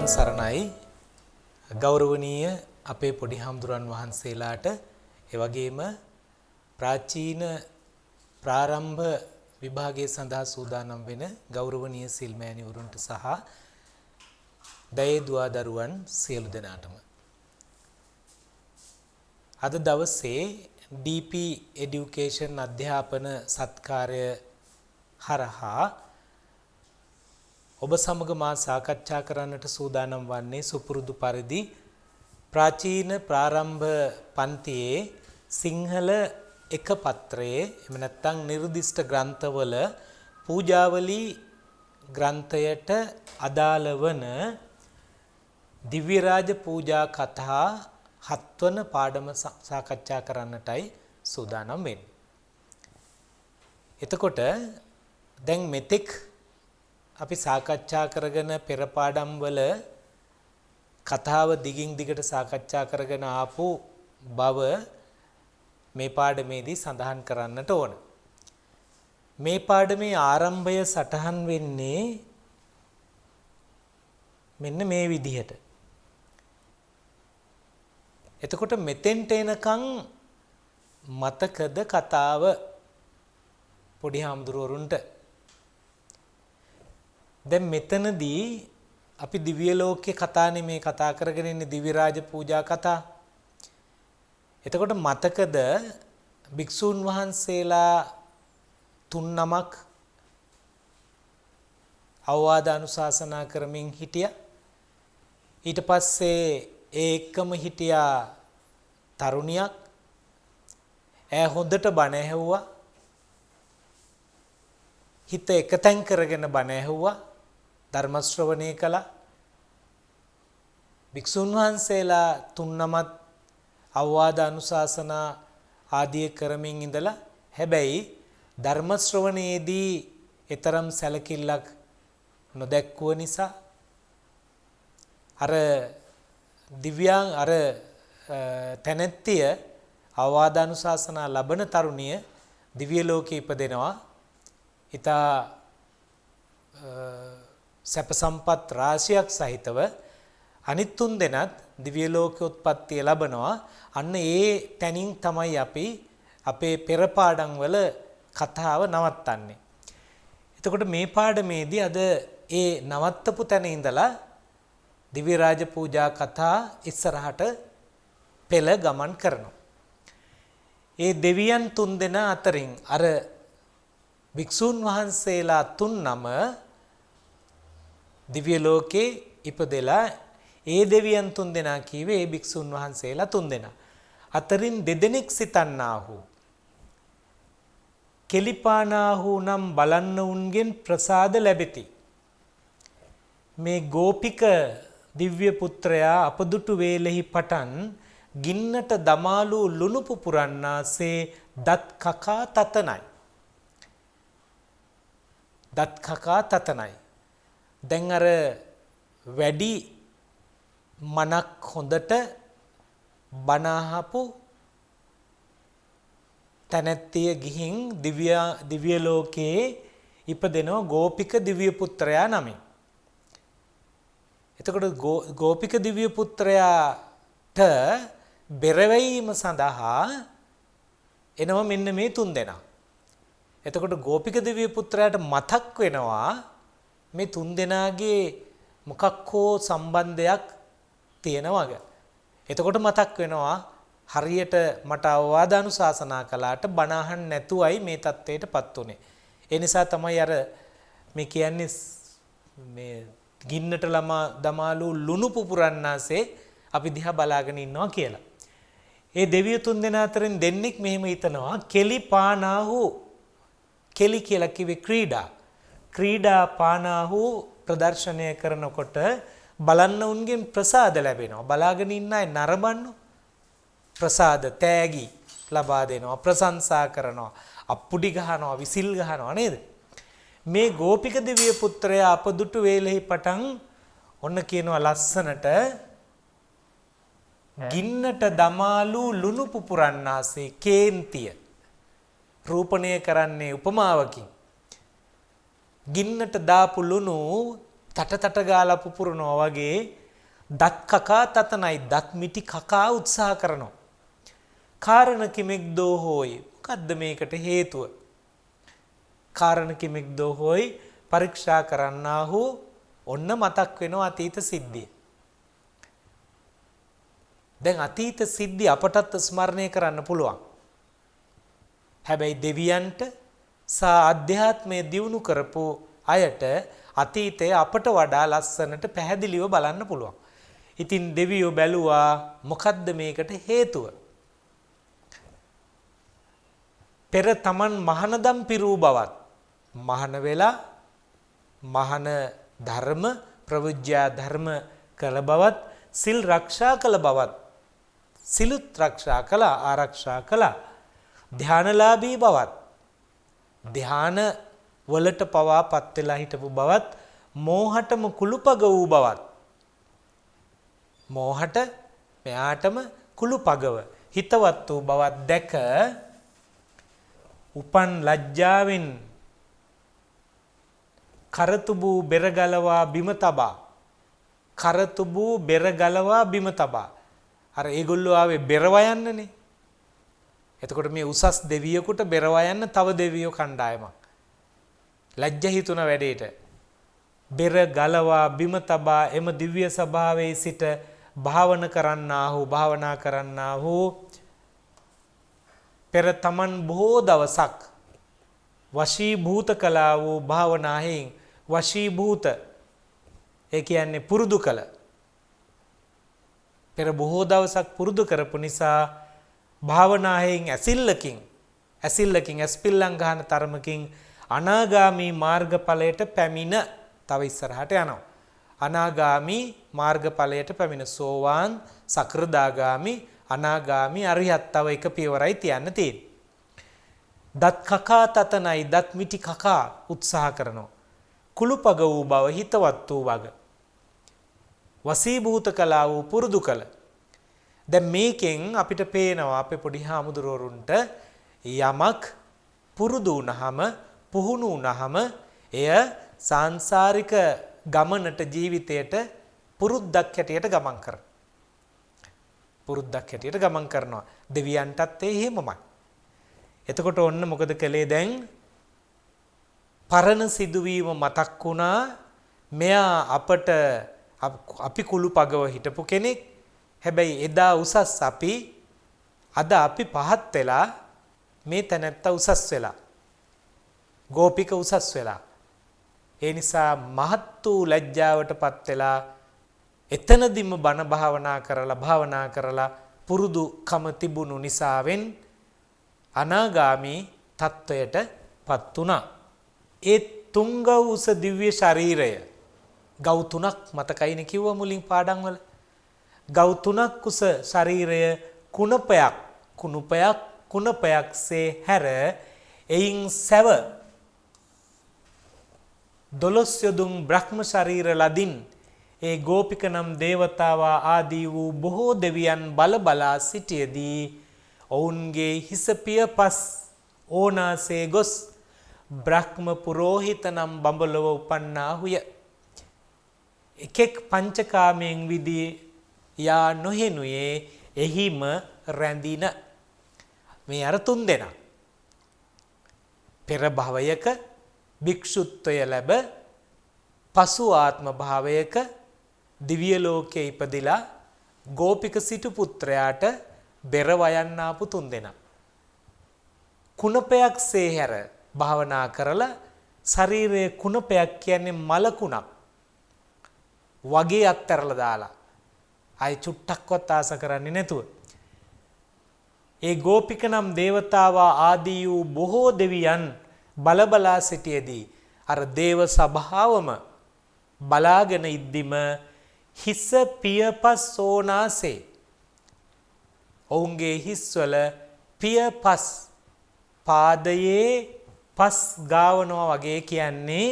තෙරුවන් සරණයි ගෞරවනීය අපේ පොඩි හාමුදුරන් වහන්සේලාට ඒ වගේම ප්‍රාචීන ප්‍රාරම්භ විභාගයේ සඳහා සූදානම් වෙන ගෞරවනීය සිල්මෑණිවරුන්ට සහ දයේ දුවා දරුවන් සියලු දෙනාටම අද දවසේ DP Education අධ්‍යාපන සත්කාරය හරහා ඔබ සමග මා සාකච්ඡා කරන්නට සූදානම් වන්නේ සුපුරුදු පරිදි ප්‍රාචීන ප්‍රාරම්භ පන්තියේ සිංහල එක පත්‍රයේ එහෙම නැත්නම් නිර්දිෂ්ට ග්‍රන්ථවල පූජාවලි ග්‍රන්ථයට අදාළ වන දිව්‍ය රාජ පූජා කතා 7 වන පාඩම සාකච්ඡා කරන්නටයි සූදානම් වෙන්නේ. එතකොට දැන් මෙතෙක් අපි සාකච්ඡා කරගෙන පෙර පාඩම් වල කතාව දිගින් දිගට සාකච්ඡා කරගෙන ආපු බව මේ පාඩමේදී සඳහන් කරන්නට ඕන. මේ පාඩමේ ආරම්භය සටහන් වෙන්නේ මෙන්න මේ විදිහට. එතකොට මෙතෙන්ට එනකන් මතකද කතාව පොඩි හාමුදුරුවරුන්ට? දැන් මෙතනදී අපි දිව්‍ය ලෝකේ කතානේ මේ කතා කරගෙන ඉන්නේ දිව්‍ය රාජ පූජා කතා. එතකොට මතකද භික්ෂූන් වහන්සේලා 3 නමක් අවවාද අනුශාසනා කරමින් හිටියා. ඊට පස්සේ ඒ එක්කම හිටියා තරුණියක්. ඈ හොඳට බණ ඇහුවා. හිත එකතෙන් කරගෙන බණ ඇහුවා. ධර්ම ශ්‍රවණය කළා. භික්ෂුන් වහන්සේලා 3 නමත් අවවාද අනුශාසනා ආදී කරමින් ඉඳලා හැබැයි ධර්ම ශ්‍රවණයේදී ඊතරම් සැලකිල්ලක් නොදැක්කුව නිසා අර දිව්‍යාං අර තැනැත්තිය අවවාද අනුශාසනා ලබන තරුණිය දිව්‍ය ලෝකේ ඉපදෙනවා. ඊතා සැප සම්පත් රාශියක් සහිතව අනිත් 3 දෙනාත් දිව්‍ය ලෝක උත්පත්තිය ලබනවා. අන්න ඒ තැනින් තමයි අපි අපේ පෙර පාඩම් වල කතාව නවත්තන්නේ. එතකොට මේ පාඩමේදී අද ඒ නවත්තපු තැන ඉඳලා දිව්‍ය රාජ පූජා කතා ඉස්සරහට පෙළ ගමන් කරනවා. ඒ දෙවියන් 3 දෙනා අතරින් අර භික්ෂූන් වහන්සේලා 3 නම දිව්‍ය ලෝකේ ඉපදෙලා ඒ දෙවියන් 3 දෙනා කීවේ ඒ භික්ෂූන් වහන්සේලා 3 දෙනා. අතරින් දෙදෙනෙක් සිතන්නාහු කෙලිපානාහු නම් බලන්න උන්ගෙන් ප්‍රසාද ලැබෙති. මේ ගෝපික දිව්‍ය පුත්‍රයා අපදුටු වේලෙහි පටන් ගින්නට දමාලු ලුණු පුපුරන්නාසේ දත් කකා තතනයි. දත් කකා තතනයි. දැන් අර වැඩි මනක් හොඳට බනහපු තැනැත්තිය ගිහින් දිව්‍ය ලෝකයේ ඉපදෙනවා ගෝපික දිව්‍ය පුත්‍රයා නමින්. එතකොට ගෝපික දිව්‍ය පුත්‍රයාට බෙරවැයීම සඳහා එනවා මෙන්න මේ 3 දෙනා. එතකොට ගෝපික දිව්‍ය පුත්‍රයාට මතක් වෙනවා මේ 3 දෙනාගේ මොකක් හෝ සම්බන්ධයක් තියෙනවද? එතකොට මතක් වෙනවා හරියට මට අවවාද අනුශාසනා කළාට බණ අහන්න නැතුවයි මේ தത്വයටපත් උනේ. ඒ නිසා තමයි අර මේ කියන්නේ මේ ගින්නට දමාලු ලුණු පුපුරන්නාසේ අපි දිහා බලාගෙන ඉන්නවා කියලා. ඒ දෙවියෝ 3 දෙනා අතරින් දෙන්නෙක් මෙහෙම හිතනවා කෙලි පානාහු කෙලි කියලා කිව්වේ ක්‍රීඩා පානාහු ප්‍රදර්ශනය කරනකොට බලන්න උන්ගෙන් ප්‍රසාද ලැබෙනවා. බලාගෙන ඉන්න අය නරඹන්න ප්‍රසාද තෑගි ලබා දෙනවා, ප්‍රශංසා කරනවා, අප්පුඩි ගහනවා, විසිල් ගහනවා නේද? මේ ගෝපික දිව්‍ය පුත්‍රයා අපදුටු වේලෙහි පටන් ඔන්න කියනවා ලස්සනට ගින්නට දමාලු ලුණු පුපුරන්නාසේ කේන්තිය රූපණය කරන්නේ උපමාවකින්. ගින්නට දාපු ලුණු තට ගාලා පුපුරනවා වගේ දත් කකා තතනයි දත් මිටි කකා උත්සාහ කරනවා. කාරණ කිමෙක් දෝ හොයි. මොකද්ද මේකට හේතුව? කාරණ කිමෙක් දෝ හොයි පරීක්ෂා කරන්නාහු ඔන්න මතක් වෙනවා අතීත සිද්ධිය. දැන් අතීත සිද්ධි අපටත් ස්මරණය කරන්න පුළුවන්. හැබැයි දෙවියන්ට සා අධ්‍යාත්මය දියුණු කරපු අයට අතීතය අපට වඩා ලස්සනට පැහැදිලිව බලන්න පුළුවන්. ඉතින් දෙවියෝ බැලුවා මොකද්ද මේකට හේතුව? පෙර තමන් මහානදම් පිරූ බවත් මහාන වෙලා මහාන ධර්ම ප්‍රවෘජ්‍යා ධර්ම කළ බවත් සිල් රක්ෂා කළ බවත් සිලුත් රක්ෂා කළා ආරක්ෂා කළා ධානලාභී බවත් ධාන වලට පවාපත් වෙලා හිටපු බවත් මෝහටම කුළුපග වූ බවත් මෝහට මෙයාටම කුළුපගව හිතවත් වූ බවත් දැක උපන් ලැජ්ජාවෙන් කරතුබු බෙරගලවා බිම තබා කරතුබු බෙරගලවා බිම තබා අර ඒගොල්ලෝ ආවේ බෙරව යන්නනේ. එතකොට මේ උසස් දෙවියෙකුට බෙරව යන්න තව දෙවියෝ කණ්ඩායමක්. ලැජ්ජ හිතුණ වැඩේට බෙර ගලවා බිම තබා එම දිව්‍ය සභාවේ සිට භාවනා කරන්නාහු පෙර තමන් බොහෝ දවසක් වශීභූත කළා වූ භාවනාවෙන් වශීභූත ඒ කියන්නේ පුරුදු කළ පෙර බොහෝ දවසක් පුරුදු කරපු නිසා භාවනාවෙන් ඇසිල්ලකින් ඇස්පිල්ලම් ගන්න තරමකින් අනාගාමී මාර්ගඵලයට පැමිණ තව ඉස්සරහට යනවා. අනාගාමී මාර්ගඵලයට පැමිණ සෝවාන් සකෘදාගාමි අනාගාමි අරිහත් තව එක පියවරයි තියන්න තියෙන්නේ. දත් කකා තතනයි දත් මිටි කකා උත්සාහ කරනවා. කුළුපග වූ බව හිතවත් වූ වග. වසීභූත කළා වූ පුරුදු කළ. දැන් මේකෙන් අපිට පේනවා අපේ පොඩි හාමුදුරුවරුන්ට යමක් පුරුදු වුණාම පුහුණු වුණාම එය සාංශාරික ගමනට ජීවිතයට පුරුද්දක් හැටියට ගමන් කරනවා. පුරුද්දක් හැටියට ගමන් කරනවා. දෙවියන්ටත් ඒ එහෙමමයි. එතකොට ඔන්න මොකද කළේ දැන්? පරණ සිදුවීම මතක් වුණා. මෙයා අපට අපි කුළුපගව හිටපු කෙනෙක්. හැබැයි එදා උසස් අපි අද අපි පහත් වෙලා මේ තැනැත්තා උසස් වෙලා. ගෝපික උසස් වෙලා. ඒ නිසා මහත් වූ ලැජ්ජාවටපත් වෙලා එතනදිම බණ භාවනා කරලා පුරුදුකම තිබුණු නිසාවෙන් අනාගාමී තත්වයටපත් වුණා. ඒ තුංගවුස දිව්‍ය ශරීරය ගව් තුනක් මතකයිනේ කිව්වා මුලින් පාඩම් වල. ගව් තුනක් උස ශරීරය කුණපයක්සේ හැර එයින් සැව 12 යොදුන් බ්‍රහ්ම ශරීර ලදින් ඒ ගෝපික නම් දේවතාවා ආදී වූ බොහෝ දෙවියන් බලා සිටියේදී ඔවුන්ගේ හිස පියපස් ඕනාසේ ගොස් බ්‍රහ්ම පුරෝහිත නම් බඹලව උපන්නාහුය. එකෙක් පංචකාමයෙන් විදී යා නොහෙනුයේ එහිම රැඳින. මේ අර තුන් දෙනා පෙර භවයක භික්ෂුත්වය ලැබ පසු ආත්ම භාවයක දිව්‍ය ලෝකයේ ඉපදිලා ගෝපික සිටු පුත්‍රයාට බෙර වයන්න ආපු තුන් දෙනා. කුණපයක්සේ හැර භාවනා කරලා ශරීරයේ කුණපයක් කියන්නේ මලකුණක් වගේ අත්තරලා දාලා අය චුට්ටක්වත් ආස කරන්නේ නැතුව ඒ ගෝපික නම් දේවතාවා ආදී වූ බොහෝ දෙවියන් බලබලා සිටියේදී අර දේව සභාවම බලාගෙන ඉද්දිම හිස පියපස් සෝනාසේ ඔවුන්ගේ හිස්වල පියපස් පාදයේ පස් ගාවනවා වගේ කියන්නේ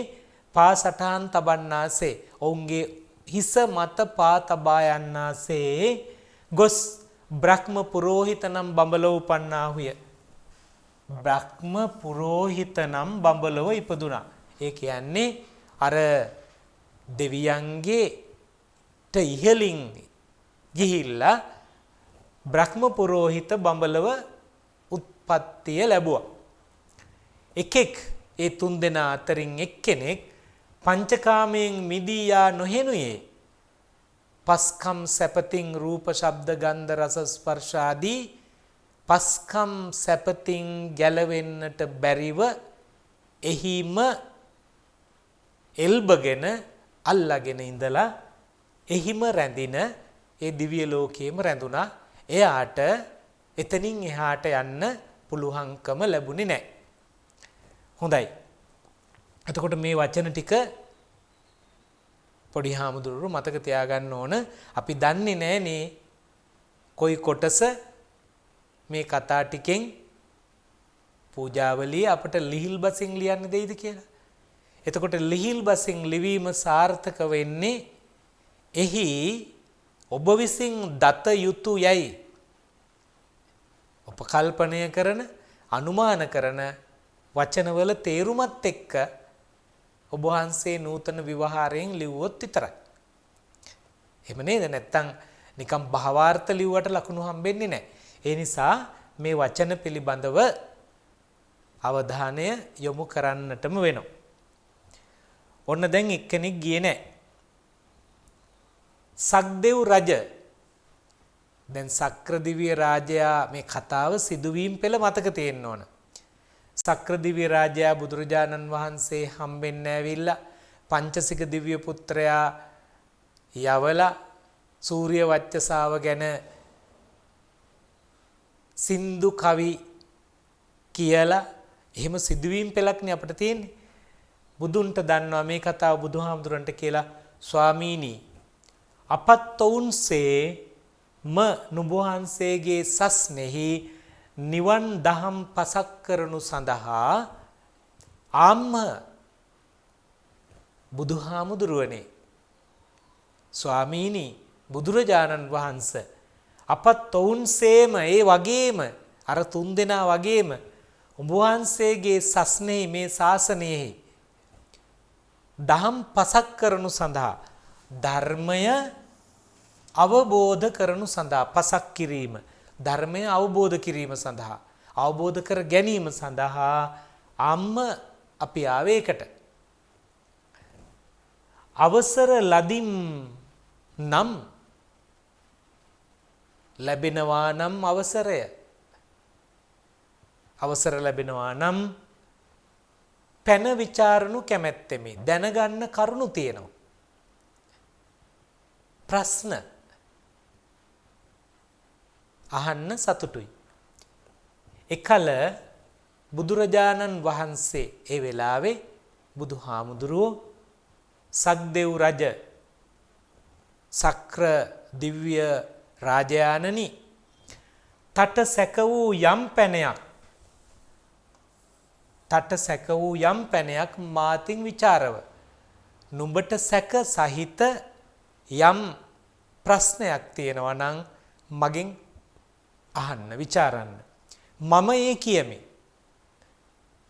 පා සටහන් තබන්නාසේ ඔවුන්ගේ හිස මත පා තබා යන්නාසේ ගොස් බ්‍රහ්ම පුරෝහිත නම් බඹලව උපන්නාහුය. බ්‍රහ්ම පුරෝහිත නම් බඹලව ඉපදුනා. ඒ කියන්නේ අර දෙවියන්ගේට ඉහළින් ගිහිල්ලා බ්‍රහ්ම පුරෝහිත බඹලව උත්පත්තිය ලැබුවා. එකෙක් ඒ තුන් දෙනා අතරින් එක්කෙනෙක් පංචකාමයෙන් මිදී යා නොහෙනුයේ පස්කම් සැපතින් රූප ශබ්ද ගන්ධ රස ස්පර්ශ ආදී පස්කම් සැපතින් ගැලවෙන්නට බැරිව එහිම එල්බගෙන අල්ලාගෙන ඉඳලා එහිම රැඳින ඒ දිව්‍ය ලෝකයේම රැඳුණා. එයාට එතනින් එහාට යන්න පුළුවන්කම ලැබුණේ නැහැ. හොඳයි. එතකොට මේ වචන ටික පොඩි හාමුදුරුවෝ මතක තියාගන්න ඕන. අපි දන්නේ නැහනේ කොයි කොටස මේ කතා ටිකෙන් පූජාවලිය අපට ලිහිල් බසින් ලියන්න දෙයිද කියලා. එතකොට ලිහිල් බසින් ලිවීම සාර්ථක වෙන්නේ එහි ඔබ විසින් දත යුතු යයි උපකල්පනය කරන අනුමාන කරන වචනවල තේරුමත් එක්ක ඔබ වහන්සේ නූතන විවහාරයෙන් ලිව්වොත් විතරයි. එහෙම නේද? නැත්තම් නිකම් භාවාර්ථ ලිව්වට ලකුණු හම්බෙන්නේ නැහැ. ඒ නිසා මේ වචන පිළිබඳව අවධානය යොමු කරන්නටම වෙනවා. ඔන්න දැන් එක්කෙනෙක් ගියේ නැහැ. සක්දෙව් රජ. දැන් සක්‍රදිව්‍ය රාජයා මේ කතාව සිදුවීම් පෙළ මතක තියෙන්න ඕන. සක්‍රදිව්‍ය රාජයා බුදුරජාණන් වහන්සේ හම්බෙන්න ඇවිල්ලා පංචසික දිව්‍ය පුත්‍රයා යවලා සූර්ය වච්චසාව ගැන සින්දු කවි කියලා එහෙම සිදුවීම් පෙළක්නේ අපිට තියෙන්නේ. බුදුන්ට දන්නවා මේ කතාව බුදුහාමුදුරන්ට කියලා ස්වාමීනි අපත් ඔවුන්සේ නුඹවහන්සේගේ සස්නෙහි නිවන් දහම් පසක් කරනු සඳහා ආම්ම බුදුහාමුදුරුවනේ ස්වාමීනි බුදුරජාණන් වහන්සේ අපත් ඔවුන්සේම ඒ වගේම අර තුන් දෙනා වගේම ඔබ වහන්සේගේ සස්නෙහි මේ ශාසනයෙහි දහම් පසක් කරනු සඳහා ධර්මය අවබෝධ කරනු සඳහා පසක් කිරීම ධර්මය අවබෝධ කිරීම සඳහා අවබෝධ කර ගැනීම සඳහා අම්ම අපි ආවේකට අවසර ලදිම් නම් ලැබෙනවා නම් අවසර ලැබෙනවා නම් පැන විචාරණු කැමැත්තෙමි. දැනගන්න කරුණු තියෙනවා. ප්‍රශ්න අහන්න සතුටුයි. එකල බුදුරජාණන් වහන්සේ ඒ වෙලාවේ බුදුහාමුදුරුවෝ සක්දෙව් රජ සක්‍ර දිව්‍ය රාජයාණනි තට සැක වූ යම් පැනයක් මාතින් විචාරව නුඹට සැක සහිත යම් ප්‍රශ්නයක් තියෙනවා නම් මගෙන් අහන්න විචාරන්න මම ඒ කියමි.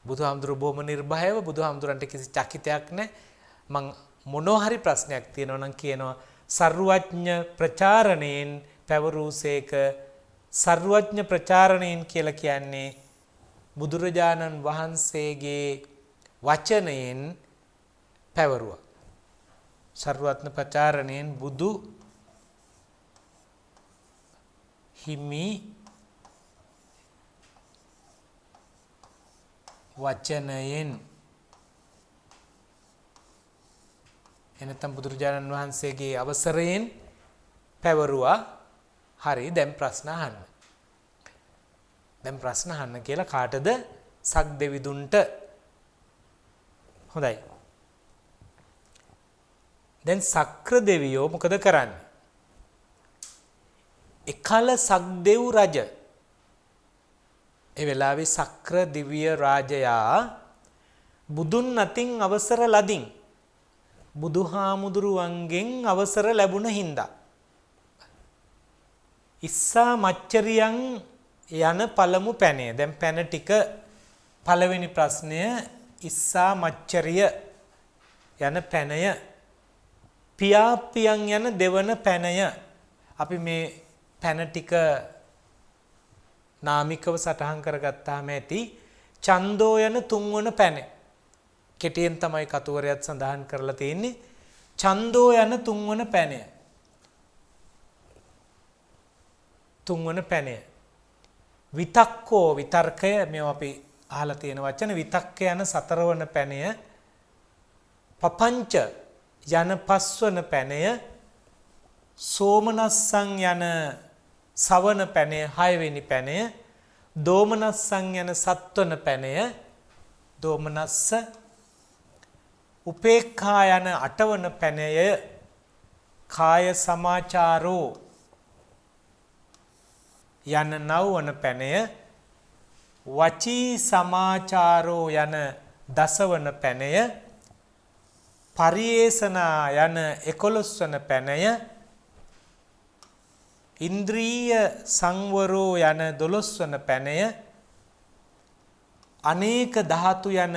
බුදුහාමුදුරුවෝ බොහොම නිර්භයව බුදුහාමුදුරන්ට කිසි චකිතයක් නැහැ. මං මොනවා හරි ප්‍රශ්නයක් තියෙනවා නම් කියනවා සර්වඥ ප්‍රචාරණයෙන් පැවරූසේක. සර්වඥ ප්‍රචාරණයෙන් කියලා කියන්නේ බුදුරජාණන් වහන්සේගේ වචනයෙන් පැවරුවා. සර්වඥ ප්‍රචාරණයෙන් බුදු හිමි වචනයෙන් එනතම් බුදුරජාණන් වහන්සේගේ අවසරයෙන් පැවරුවා. හරි දැන් ප්‍රශ්න අහන්න. දැන් ප්‍රශ්න අහන්න කියලා කාටද? සක්දෙවිඳුන්ට. හොඳයි. දැන් සක්‍ර දෙවියෝ මොකද කරන්නේ? එකල සක්දෙව් රජ ඒ වෙලාවේ සක්‍ර දිව්‍ය රාජයා බුදුන් අතින් අවසර ලදින් බුදුහාමුදුරුවන්ගෙන් අවසර ලැබුණ හින්දා ඉස්සා මච්චරියන් යන පළමු පැනය. දැන් පැන ටික පළවෙනි ප්‍රශ්නය ඉස්සා මච්චරිය යන පැනය පියාපියන් යන දෙවන පැනය. අපි මේ පැන ටික නාමිකව සටහන් කරගත්තාම ඇති. ඡන්தோ යන තුන්වන පැන. කෙටියෙන් තමයි කතුවරයත් සඳහන් කරලා තියෙන්නේ. ඡන්தோ යන තුන්වන පැනය. තුන්වන පැනය. විතක්කෝ විතර්කය මේවා අපි අහලා තියෙන වචන. විතක්ක යන සතරවන පැනය. පපංච යන පස්වන පැනය. සෝමනස්සං යන සවන පැනය හයවෙනි පැනය. දෝමනස්සං යන සත්වන පැනය. දෝමනස්ස. උපේක්ඛා යන අටවන පැනය. කාය සමාචාරෝ යන නවවන පැනය. වචී සමාචාරෝ යන දසවන පැනය. පරියේසනා යන 11 වන පැනය. ඉන්ද්‍රිය සංවරෝ යන 12 වන පැනය. අනේක ධාතු යන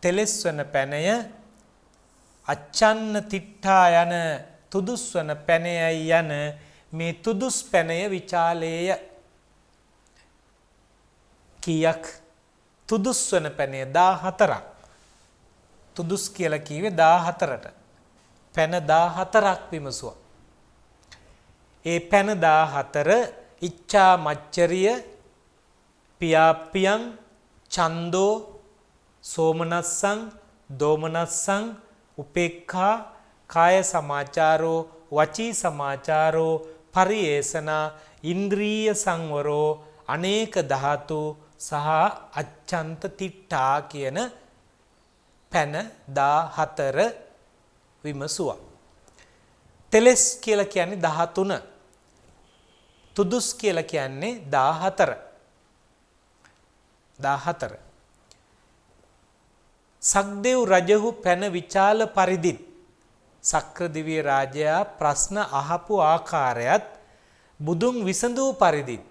13 වන පැනය. අච්ඡන්න තිට්ඨා යන තුදුස් වන පැනයයි යන මේ තුදුස් පැනය විචාලේය. කීයක්? තුදුස් වන පැනය 14ක්. තුදුස් කියලා කිව්වේ 14ට. පැන 14ක් විමසුවා. ඒ පැන 14 ඉච්ඡා මච්චරිය, පියාප්පියං, ඡන්தோ, සෝමනස්සං, දෝමනස්සං, උපේක්ඛා, කාය සමාචාරෝ, වචී සමාචාරෝ, පරියේසනා, ඉන්ද්‍රිය සංවරෝ, අනේක ධාතු සහ අච්ඡන්ත තිට්ඨා කියන පැන 14 විමසුවා. තෙලස් කියලා කියන්නේ 13. තුදුස් කියලා කියන්නේ 14. 14. සක්දෙව් රජහු පැන විචාල පරිදිත් සක්‍ර දිව්‍ය රාජයා ප්‍රශ්න අහපු ආකාරයත් බුදුන් විසඳූ පරිදිත්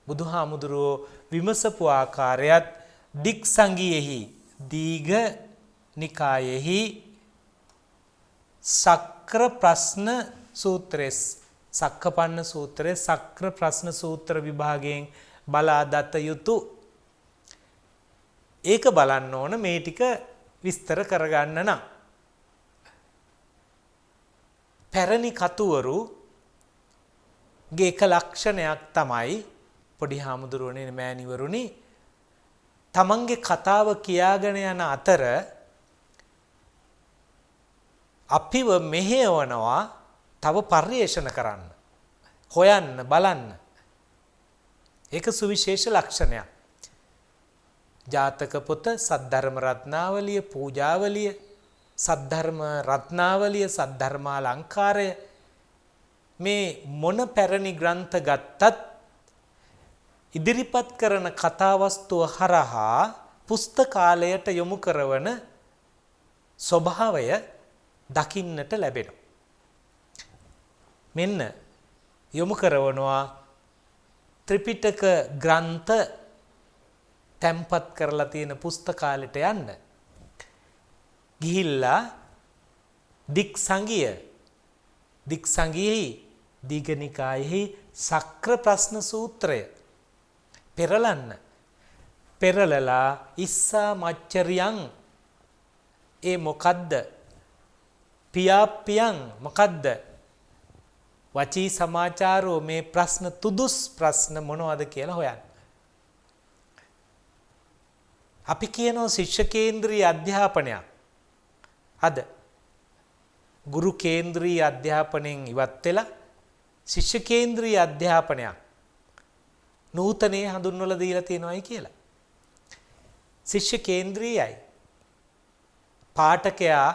බුදුහාමුදුරුවෝ විමසපු ආකාරයත් දික් සංගියෙහි දීඝ නිකායෙහි සක්‍ර ප්‍රශ්න සූත්‍රයේ සක්කපන්න සූත්‍රයේ සක්‍ර ප්‍රශ්න සූත්‍ර විභාගයෙන් බලා දත යුතු. ඒක බලන්න ඕන මේ ටික විස්තර කරගන්න නම්. පැරණි කතුවරුගේ එක ලක්ෂණයක් තමයි පොඩි හාමුදුරුවනේ මෑණිවරුනි තමන්ගේ කතාව කියාගෙන යන අතර අපිව මෙහෙයවනවා තව පරිේෂණ කරන්න, හොයන්න, බලන්න. ඒක සුවිශේෂ ලක්ෂණයක්. ජාතක පොත, සද්ධර්ම රත්නාවලිය, පූජාවලිය, සද්ධර්ම රත්නාවලිය, සද්ධර්මාලංකාරය මේ මොන පැරණි ග්‍රන්ථ ගත්තත් ඉදිරිපත් කරන කතාවස්තුව හරහා පුස්තකාලයට යොමු කරවන ස්වභාවය දකින්නට ලැබෙනවා. මෙන්න යොමු කරවනවා ත්‍රිපිටක ග්‍රන්ථ තැන්පත් කරලා තියෙන පුස්තකාලයට යන්න. ගිහිල්ලා දික් සංගියෙහි දීඝනිකායෙහි සක්‍ර ප්‍රශ්න සූත්‍රය පෙරලන්න. පෙරලලා ඉස්සා මච්චරියං ඒ මොකද්ද? පියාප්පියං මොකද්ද? වචී සමාචාරෝ මේ ප්‍රශ්න තුදුස් ප්‍රශ්න මොනවද කියලා හොයන්න. අපි කියනවා ශිෂ්‍ය කේන්ද්‍රීය අධ්‍යාපනයක්. අද ගුරු කේන්ද්‍රීය අධ්‍යාපනයෙන් ඉවත් වෙලා ශිෂ්‍ය කේන්ද්‍රීය අධ්‍යාපනයක් නූතනයේ හඳුන්වලා දීලා තියෙනවායි කියලා. ශිෂ්‍ය කේන්ද්‍රීයයි. පාඨකයා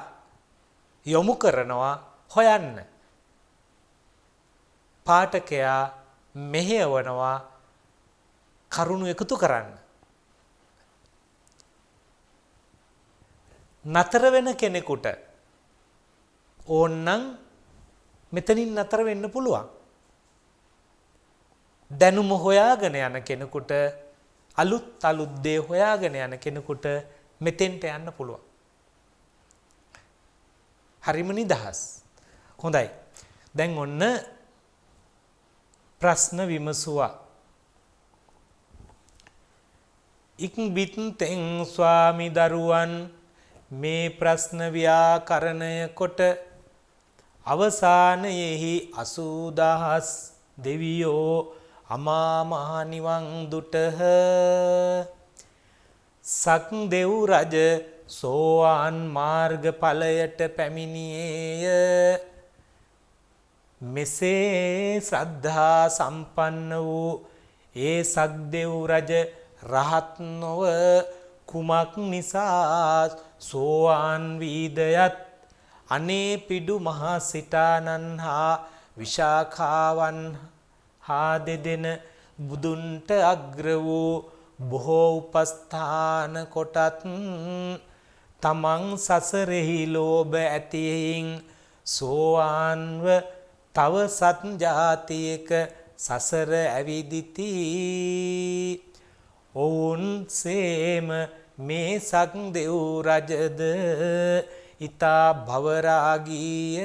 යොමු කරනවා හොයන්න. පාඨකයා මෙහෙයවනවා කරුණු එකතු කරන්න. නතර වෙන කෙනෙකුට ඕන්නම් මෙතනින් නතර වෙන්න පුළුවන්. දැනුම හොයාගෙන යන කෙනෙකුට අලුත් දේ හොයාගෙන යන කෙනෙකුට මෙතෙන්ට යන්න පුළුවන්. හරිම නිදහස්. හොඳයි. දැන් ඔන්න ප්‍රශ්න විමසුවා. ඉක්බිත්තෙන් ස්වාමි දරුවන් මේ ප්‍රශ්න ව්‍යාකරණය කොට අවසානයෙහි 80000 දෙවියෝ අමා මහ නිවන් දුටහ. සක්දෙව් රජ සෝවාන් මාර්ග ඵලයට පැමිණියේය. මෙසේ ශ්‍රද්ධා සම්පන්න වූ ඒ සක්දෙව් රජ රහත් නොව කුමක් නිසා සෝවාන් වීදයත් අනේ පිඩු මහා සිටානන් හා විශාඛාවන් හා දෙදෙන බුදුන්ට අග්‍ර වූ බොහෝ උපස්ථාන කොටත් තමන් සසරෙහි ලෝභ ඇතියෙන් සෝවාන්ව තව සත් ජාතියක සසර ඇවිදිති. ඔවුන් සේම මේ සක්දෙව් රජද ඊතා භවරාගීය.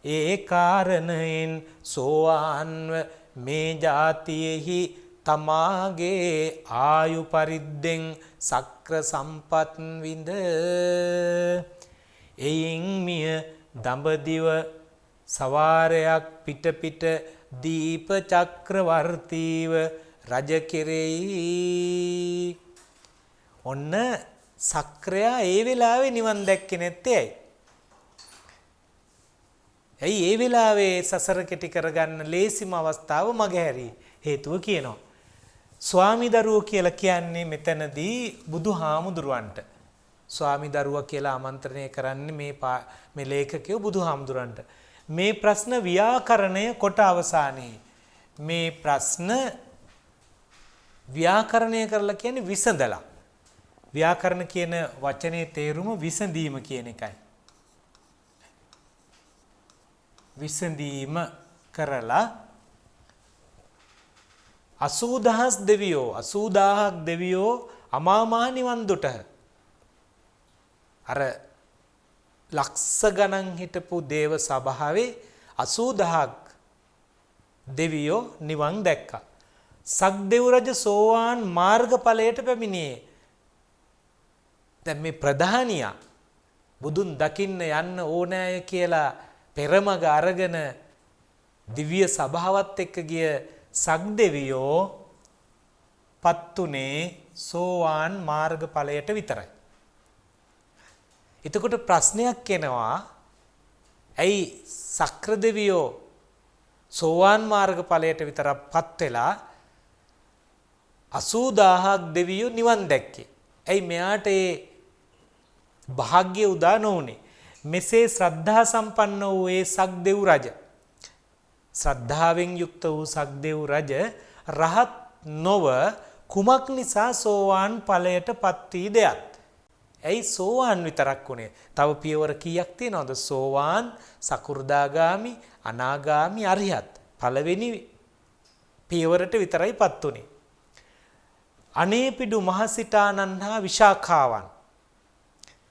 ඒ කාරණයෙන් සෝවාන්ව මේ ජාතියෙහි තමාගේ ආයු පරිද්දෙන් සක්‍ර සම්පත් විඳ. එයින් මිය දඹදිව සවාරයක් පිට පිට දීප චක්‍රවර්තීව රජ කෙරෙයි. ඔන්න සක්‍රයා ඒ වෙලාවේ නිවන් දැක්කේ නැත්තේ ඇයි? ඒ වෙලාවේ සසර කෙටි කරගන්න ලේසිම අවස්ථාව මගහැරී. හේතුව කියනවා. ස්වාමි දරුවෝ කියලා කියන්නේ මෙතනදී බුදුහාමුදුරුවන්ට. ස්වාමි දරුවා කියලා ආමන්ත්‍රණය කරන්නේ මේ ලේඛකයෝ බුදුහාමුදුරන්ට. මේ ප්‍රශ්න ව්‍යාකරණය කොට අවසානයේ මේ ප්‍රශ්න ව්‍යාකරණය කරලා කියන්නේ විසඳලා. ව්‍යාකරණ කියන වචනේ තේරුම විසඳීම කියන එකයි. විසඳීම කරලා 80000 දෙවියෝ 80000ක් දෙවියෝ අමා මහ නිවන් දුටහ. අර ලක්ෂ ගණන් හිටපු දේව සභාවේ 80000ක් දෙවියෝ නිවන් දැක්කා. සක්දෙව් රජ සෝවාන් මාර්ගඵලයට පැමිණියේ. දැන් මේ ප්‍රධානියා බුදුන් දකින්න යන්න ඕනෑය කියලා පෙරමග අරගෙන දිව්‍ය සභාවත් එක්ක ගිය සක්දෙවියෝ පත්තුනේ සෝවාන් මාර්ගඵලයට විතරයි. එතකොට ප්‍රශ්නයක් එනවා, ඇයි සක්‍ර දෙවියෝ සෝවාන් මාර්ගඵලයට විතරක් පත් වෙලා 80000ක් දෙවියෝ නිවන් දැක්කේ? ඇයි මෙයාට ඒ භාග්‍ය උදා නොවුනේ? මෙසේ ශ්‍රද්ධා සම්පන්න වූ ඒ සක්දෙව් රජ, ශ්‍රද්ධාවෙන් යුක්ත වූ සක්දෙව් රජ රහත් නොව කුමක් නිසා සෝවාන් ඵලයට පත් වී දෙයක්? ඇයි සෝවාන් විතරක් උනේ? තව පියවර කීයක් තියෙනවද? සෝවාන්, සකු르දාගාමි, අනාගාමි, අරිහත්. පළවෙනි පියවරට විතරයි පත් උනේ. අනේපිඩු මහසිටානන් හා විශාඛාවන්.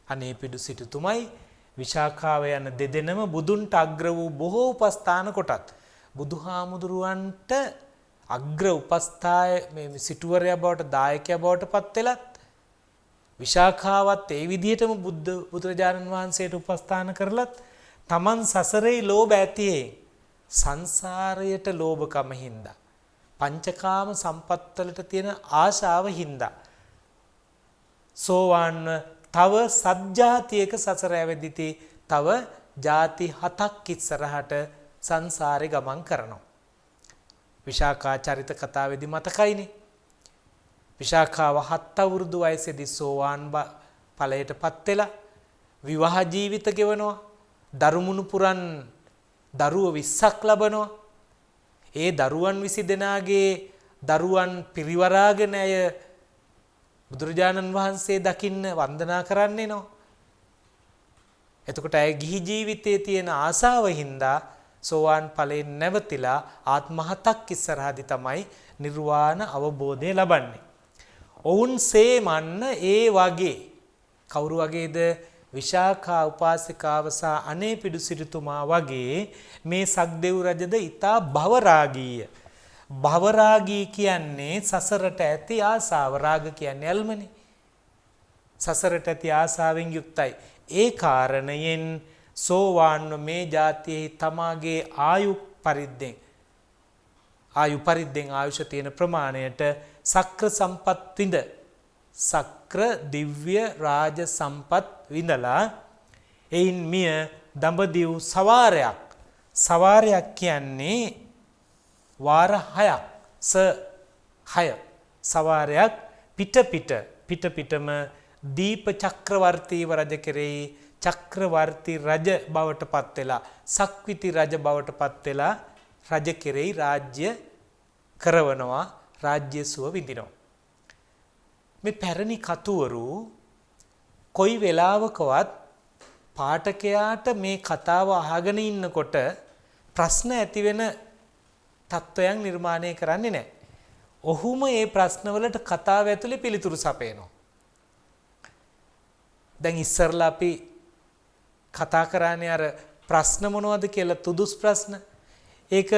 අනේපිඩු සිටුතුමයි විශාඛාව යන දෙදෙනම බුදුන්ට අග්‍ර වූ බොහෝ උපස්ථාන කොටත් බුදුහාමුදුරුවන්ට අග්‍ර උපස්ථාය මේ සිටුවරයා බවට දායකයා බවට පත් වෙලත් විශාඛාවත් ඒ විදිහටම බුදුරජාණන් වහන්සේට උපස්ථාන කරලත් තමන් සසරේ ලෝභ ඇතියේ සංසාරයට ලෝභකම හින්දා පංචකාම සම්පත්වලට තියෙන ආශාව හින්දා සෝවාන් තව සත්ජාතියක සසර ඇවිදිති තව ಜಾති 7ක් ඉස්සරහට සංසාරේ ගමන් කරනවා. විශාඛා චරිත කතාවේදී මතකයිනේ. විශාඛාව 7 අවුරුදු වයසේදී සෝවාන් ඵලයට පත් වෙලා විවාහ ජීවිත ගෙවනවා. දරුමුණු පුරන් දරුවෝ 20ක් ලබනවා. ඒ දරුවන් 20 දෙනාගේ දරුවන් පිරිවරාගෙන අය බුදුරජාණන් වහන්සේ දකින්න වන්දනා කරන්නේ නෝ. එතකොට අය ගිහි ජීවිතයේ තියෙන ආසාව හින්දා සෝවාන් ඵලයෙන් නැවතිලා ආත්ම 7ක් ඉස්සරහදී තමයි නිර්වාණ අවබෝධය ලබන්නේ. ඔවුන් සේමන්න ඒ වගේ කවුරු වගේද? විශාඛා උපාසිකාව සහ අනේපිඩු සිටුතුමා වගේ මේ සක්දෙව් රජද ඊතා භවරාගීය. භවරාගී කියන්නේ සසරට ඇති ආසාව, රාග කියන්නේ ඇල්මනේ. සසරට ඇති ආසාවෙන් යුක්තයි. ඒ කාරණයෙන් සෝවාන්ව මේ જાතියෙහි තමාගේ ආයු පරිද්දෙන් ආයුෂ තියෙන ප්‍රමාණයට සක්‍ර සම්පත් විඳ, සක්‍ර දිව්‍ය රාජ සම්පත් විඳලා එයින් මිය දඹදිව් සවාරයක් කියන්නේ වාර 6 සවාරයක් පිටම දීප චක්‍රවර්තීව රජ කෙරෙහි චක්‍රවර්ති රජ බවට පත් වෙලා, සක්විති රජ බවට පත් වෙලා රජ කෙරෙහි රාජ්‍ය කරවනවා, රාජ්‍ය සුව විඳිනවා. මේ පැරණි කතුවරු කොයි වෙලාවකවත් පාඨකයාට මේ කතාව අහගෙන ඉන්නකොට ප්‍රශ්න ඇති වෙන තත්වයන් නිර්මාණය කරන්නේ නැහැ. ඔහුම මේ ප්‍රශ්නවලට කතාව ඇතුලේ පිළිතුරු සපයනවා. දැන් ඉස්සරලා අපි කතා කරන්නේ අර ප්‍රශ්න මොනවද කියලා, තුදුස් ප්‍රශ්න. ඒක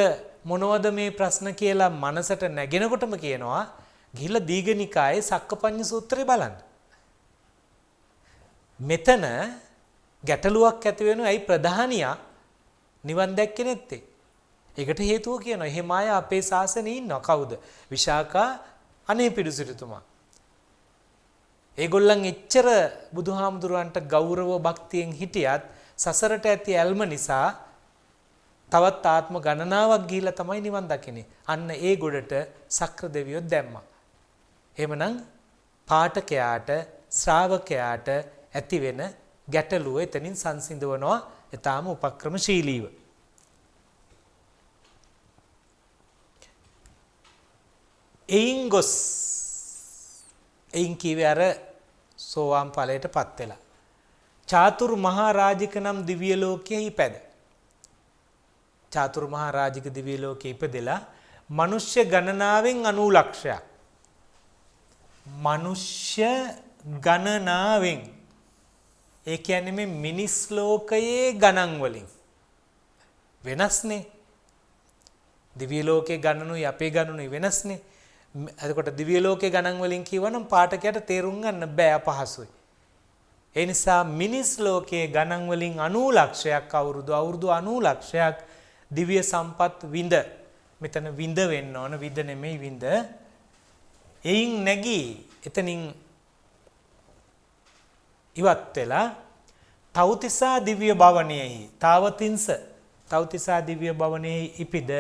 මොනවද මේ ප්‍රශ්න කියලා මනසට නැගෙනකොටම කියනවා ගිහිල්ලා දීඝනිකායේ සක්කපඤ්ඤ සූත්‍රය බලන්න. මෙතන ගැටලුවක් ඇති වෙනවා. ඇයි ප්‍රධානියා නිවන් දැක්කේ නැත්තේ? ඒකට හේතුව කියනවා එහෙම අය අපේ ශාසනයේ ඉන්නවා. කවුද? විශාඛා අනේපිඩු සිටුතුමා. ඒගොල්ලන් එච්චර බුදුහාමුදුරන්ට ගෞරව භක්තියෙන් හිටියත් සසරට ඇති ඇල්ම නිසා තවත් ආත්ම ගණනාවක් ගිහිලා තමයි නිවන් දකින්නේ. අන්න ඒ ගොඩට සක්‍ර දෙවියෝ දැම්මා. එහෙමනම් පාඨකයාට, ශ්‍රාවකයාට ඇති වෙන ගැටලුව එතනින් සංසිඳවනවා ඊටාම උපක්‍රමශීලීව. එයින් කීවේ අර සෝවාන් ඵලයටපත් වෙලා චාතුර් මහා රාජික නම් දිව්‍ය ලෝකයේ ඉපැද. චාතුර් මහා රාජික දිව්‍ය ලෝකයේ ඉපදෙලා මනුෂ්‍ය ගණනාවෙන් 90 ලක්ෂයක්. මනුෂ්‍ය ගණනාවෙන්, ඒ කියන්නේ මේ මිනිස් ලෝකයේ ගණන් වලින් වෙනස්නේ. දිව්‍ය ලෝකයේ ගණනුයි අපේ ගණනුයි වෙනස්නේ. එතකොට දිව්‍ය ලෝකයේ ගණන් වලින් කියවනම් පාඨකයට තේරුම් ගන්න බෑ, අපහසුයි. ඒ නිසා මිනිස් ලෝකයේ ගණන් වලින් 90 ලක්ෂයක් අවුරුදු 90 ලක්ෂයක් දිව්‍ය සම්පත් විඳ. මෙතන විඳ වෙන්න ඕන, විඳ නෙමෙයි විඳ. එයින් නැගී එතනින් ඉවත් වෙලා තව්තිසා දිව්‍ය භවනයේහි තව්තිසා දිව්‍ය භවනයේහි ඉපිද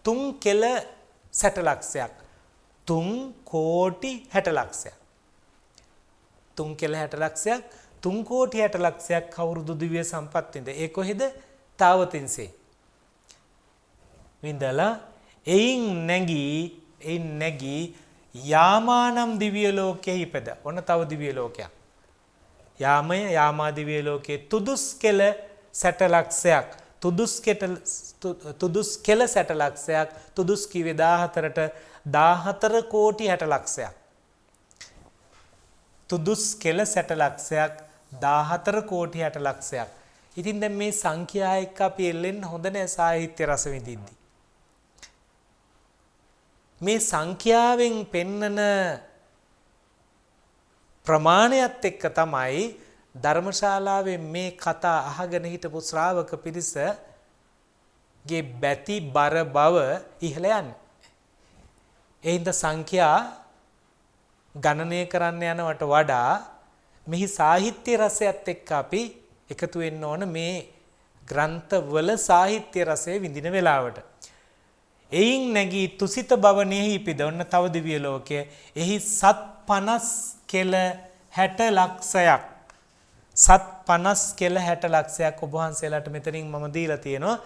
3 කෙල 60 ලක්ෂයක්, 3 කෝටි 60 ලක්ෂයක්, 3 කෙල 60 ලක්ෂයක්, 3 කෝටි 60 ලක්ෂයක් අවුරුදු දිව්‍ය සම්පත් විඳ. ඒ කොහෙද? තවතින්සේ විඳලා එයින් නැගී යාමානම් දිව්‍ය ලෝකයේ ඉපද. ඔන්න තව දිව්‍ය ලෝකයක්. යාමා දිව්‍ය ලෝකයේ තුදුස් කෙල 60 ලක්ෂයක්, තුදුස් කෙල 60 ලක්ෂයක්, තුදුස් කිව්වේ 14ට 14 කෝටි 60 ලක්ෂයක්. තුදුස් කෙල 60 ලක්ෂයක්, 14 කෝටි 60 ලක්ෂයක්. ඉතින් දැන් මේ සංඛ්‍යා එක්ක අපි එල්ලෙන්න හොඳ නැහැ සාහිත්‍ය රස විඳින්දි. මේ සංඛ්‍යාවෙන් පෙන්නන ප්‍රමාණයත් එක්ක තමයි ධර්මශාලාවේ මේ කතා අහගෙන හිටපු ශ්‍රාවක පිරිසගේ බැති බර බව ඉහළ යන්නේ. ඒ හින්දා සංඛ්‍යා ගණනය කරන්න යනවට වඩා මෙහි සාහිත්‍ය රසයත් එක්ක අපි එකතු වෙන්න ඕන මේ ග්‍රන්ථවල සාහිත්‍ය රසය විඳින වෙලාවට. එයින් නැගී තුසිත භවනයෙහි ඉපිද. ඔන්න තව දිව්‍ය ලෝකයේ. එහි සත් 50 කෙල 60 ලක්ෂයක්. සත් 50 කෙල 60 ලක්ෂයක් ඔබ වහන්සේලාට මෙතනින් මම දීලා තියෙනවා.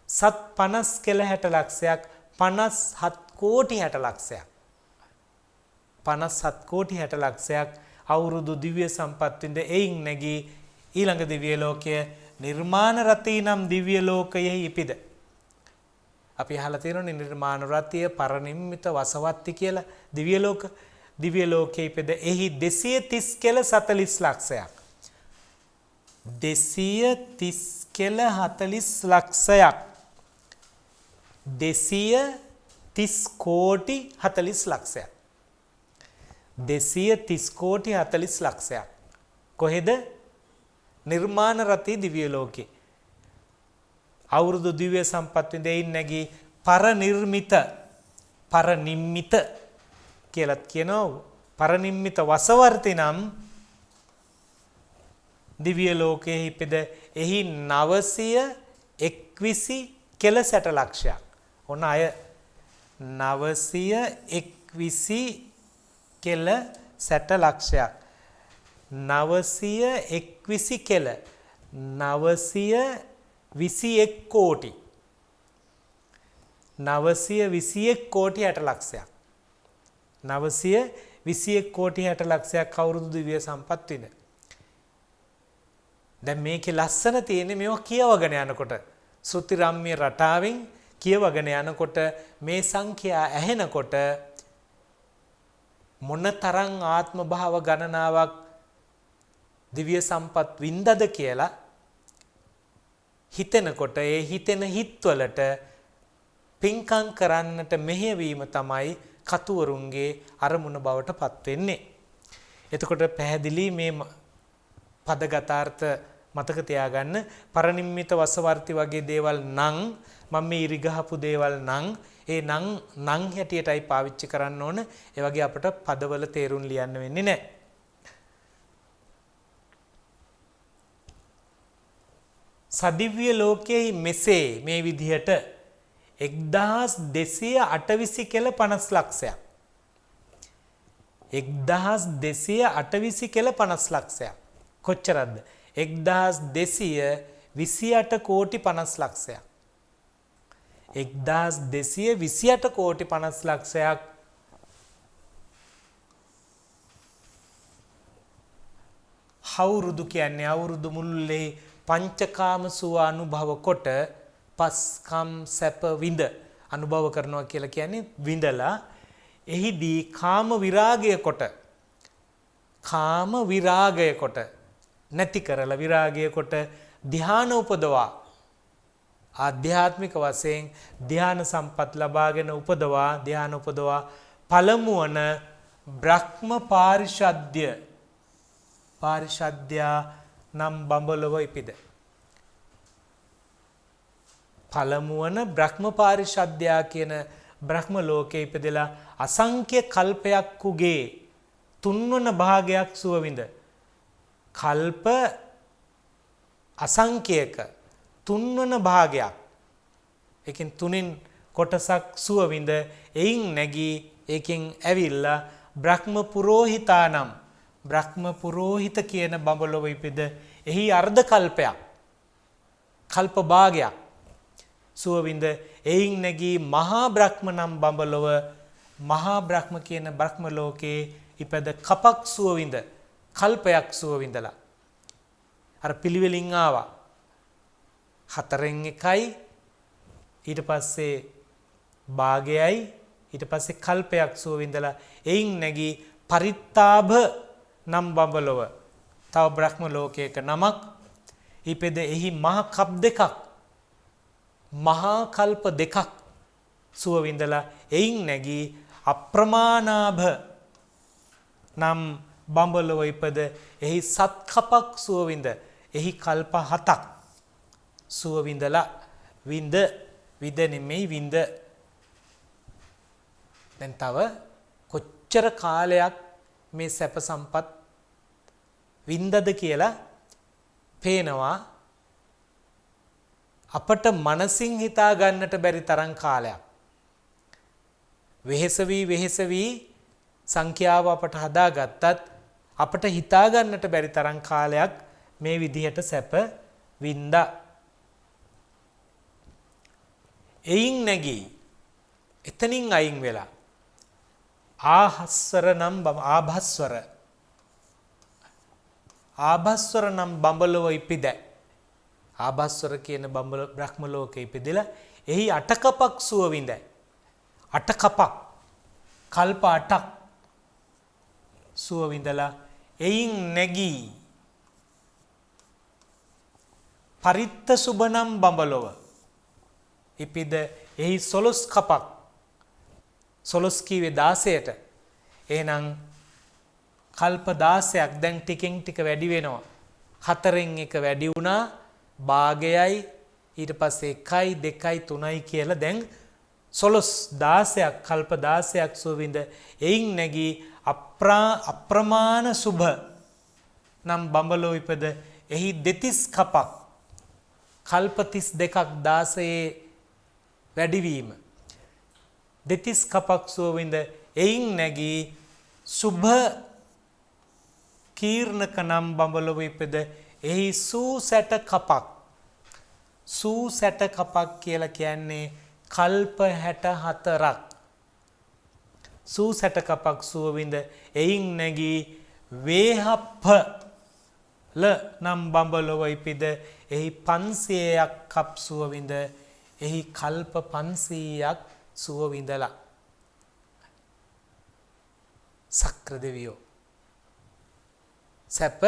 සත් 50 කෙල 60 ලක්ෂයක්, 57 කෝටි 60 ලක්ෂයක්. 57 කෝටි 60 ලක්ෂයක් අවුරුදු දිව්‍ය සම්පත් විඳ එයින් නැගී ඊළඟ දිව්‍ය ලෝකයේ නිර්මාණ රතී නම් දිව්‍ය ලෝකයේ ඉපිද. අපි අහලා තියෙනනේ නිර්මාණ රතිය, පරිනිම්මිත වසවත්ති කියලා දිව්‍ය ලෝකයේ ඉපද. එහි 230 කෙල 40 ලක්ෂයක්. 230 කෙල 40 ලක්ෂයක් 230 කෝටි 40 ලක්ෂයක් 230 කෝටි 40 ලක්ෂයක් කොහෙද නිර්මාණ රතී දිව්‍ය ලෝකේ අවුරුදු දිව්‍ය සම්පත් විඳින්න නැගී පරනිම්මිත කියලාත් කියනවා පරනිම්මිත වසවර්ති නම් දිව්‍ය ලෝකයේ ඉපද එහි 921 කෙල සැට ලක්ෂයක් ඔන්න අය 921 කෙල සැට ලක්ෂයක් 921 කෙල 921 කෝටි 921 කෝටි 60 ලක්ෂයක් 921 කෝටි 60 ලක්ෂයක් අවුරුදු දිව්‍ය සම්පත් විඳ දැන් මේකේ ලස්සන තියෙන්නේ මේවා කියවගෙන යනකොට ශ්‍රුති රම්ම්‍ය රටාවෙන් කියවගෙන යනකොට මේ සංඛ්‍යා ඇහෙනකොට මොනතරම් ආත්ම භාව ගණනාවක් දිව්‍ය සම්පත් වින්දද කියලා හිතෙනකොට ඒ හිතෙන හිත්වලට පින්කම් කරන්නට මෙහෙවීම තමයි කතුවරුන්ගේ අරමුණ බවට පත් වෙන්නේ. එතකොට පැහැදිලි මේ පදගතාර්ථ මතක තියාගන්න පරනිම්මිත වසවර්ති වගේ දේවල් නම් මම මේ ඉරිගහපු දේවල් නම් ඒ නම් හැටියටයි පාවිච්චි කරන්න ඕන. ඒ වගේ අපිට පදවල තේරුම් ලියන්න වෙන්නේ නැහැ. සදිව්‍ය ලෝකයේ මෙසේ මේ විදිහට 1228 කෙල 50 ලක්ෂයක් 1228 කෙල 50 ලක්ෂයක් කොච්චරද 1228 කෝටි 50 ලක්ෂයක් 1228 කෝටි 50 ලක්ෂයක් අවුරුදු කියන්නේ අවුරුදු මුල්ලේ පංචකාම සුව අනුභව කොට පස්කම් සැප විඳ අනුභව කරනවා කියලා කියන්නේ විඳලා එහිදී කාම විරාගය කොට නැති කරලා විරාගය කොට ධ්‍යාන උපදවා ආධ්‍යාත්මික වශයෙන් ධ්‍යාන සම්පත් ලබාගෙන ධ්‍යාන උපදවා පළමුවන බ්‍රහ්ම පාරිශද්‍ය නම් බඹලොව ඉපිද පළමුවන බ්‍රහ්ම පාරිශද්‍යා කියන බ්‍රහ්ම ලෝකයේ ඉපදලා අසංඛ්‍ය කල්පයක් උගේ තුන්වන භාගයක් සුව විඳ කල්ප අසංඛ්‍යක තුන්වන භාගයක් ඒකෙන් තුنين කොටසක් සුව විඳ එයින් නැගී ඒකෙන් ඇවිල්ලා බ්‍රහ්ම පුරෝහිතානම් බ්‍රහ්ම පුරෝහිත කියන බඹලොව ඉපද එහි අර්ධ කල්පයක් කල්ප භාගයක් සුව විඳ එයින් නැගී මහා බ්‍රහ්ම නම් බඹලොව මහා බ්‍රහ්ම කියන බ්‍රහ්ම ලෝකේ ඉපද කපක් සුව විඳ කල්පයක් සුව විඳලා අර පිළිවෙලින් ආවා 4න් 1යි ඊට පස්සේ භාගයයි ඊට පස්සේ කල්පයක් සුව විඳලා එයින් නැගී පරිත්තාභ නම් බඹලොව තව බ්‍රහ්ම ලෝකයක නමක් ඉපද එහි මහා කප් දෙකක් මහා කල්ප දෙකක් සුව විඳලා එයින් නැගී අප්‍රමාණාභ නම් බඹලොව ඉපද එහි සත් කපක් සුව විඳ එහි කල්ප 7ක් සුව විඳලා විඳ නෙමෙයි විඳ දැන් තව කොච්චර කාලයක් මේ සැප සම්පත් විඳද කියලා පේනවා අපට මනසින් හිතා ගන්නට බැරි තරම් කාලයක් වෙහෙස වී සංඛ්‍යාව අපට හදාගත්තත් අපට හිතා ගන්නට බැරි තරම් කාලයක් මේ විදිහට සැප වින්දා එයින් නැගී එතනින් අයින් වෙලා ආභස්වර නම් බඹලොව ඉපිද ආභස්වර කියන බ්‍රහ්ම ලෝකේ ඉපදෙලා එහි 8 කපක් සුව විඳ 8 කපක් කල්ප 8ක් සුව විඳලා එයින් නැගී පරිත්ත සුබනම් බඹලොව ඉපිද එහි 12 කපක් 12 කීවේ 16ට එහෙනම් කල්ප 16ක් දැන් ටිකෙන් ටික වැඩි වෙනවා 4න් 1 වැඩි වුණා භාගයයි ඊට පස්සේ 1යි 2යි 3යි කියලා දැන් 16ක් කල්ප 16ක් සුවින්ද එයින් නැගී අප්‍රමාණ සුභ නම් බඹලෝ ඉපද එහි දෙතිස් කපක් කල්ප 32ක් 16 වැඩිවීම දෙතිස් කපක් සුවින්ද එයින් නැගී සුභ කීර්ණක නම් බඹලෝ ඉපද එහි සූසැට කපක් කියලා කියන්නේ කල්ප 64ක් සූසැට කපක් සුවවින්ද එයින් නැගී වේහප්ප ල නම් බඹලොව ඉපිද එහි 500ක් කප් සුවවින්ද එහි කල්ප 500ක් සුවවින්දලා සක්‍ර දෙවියෝ සැප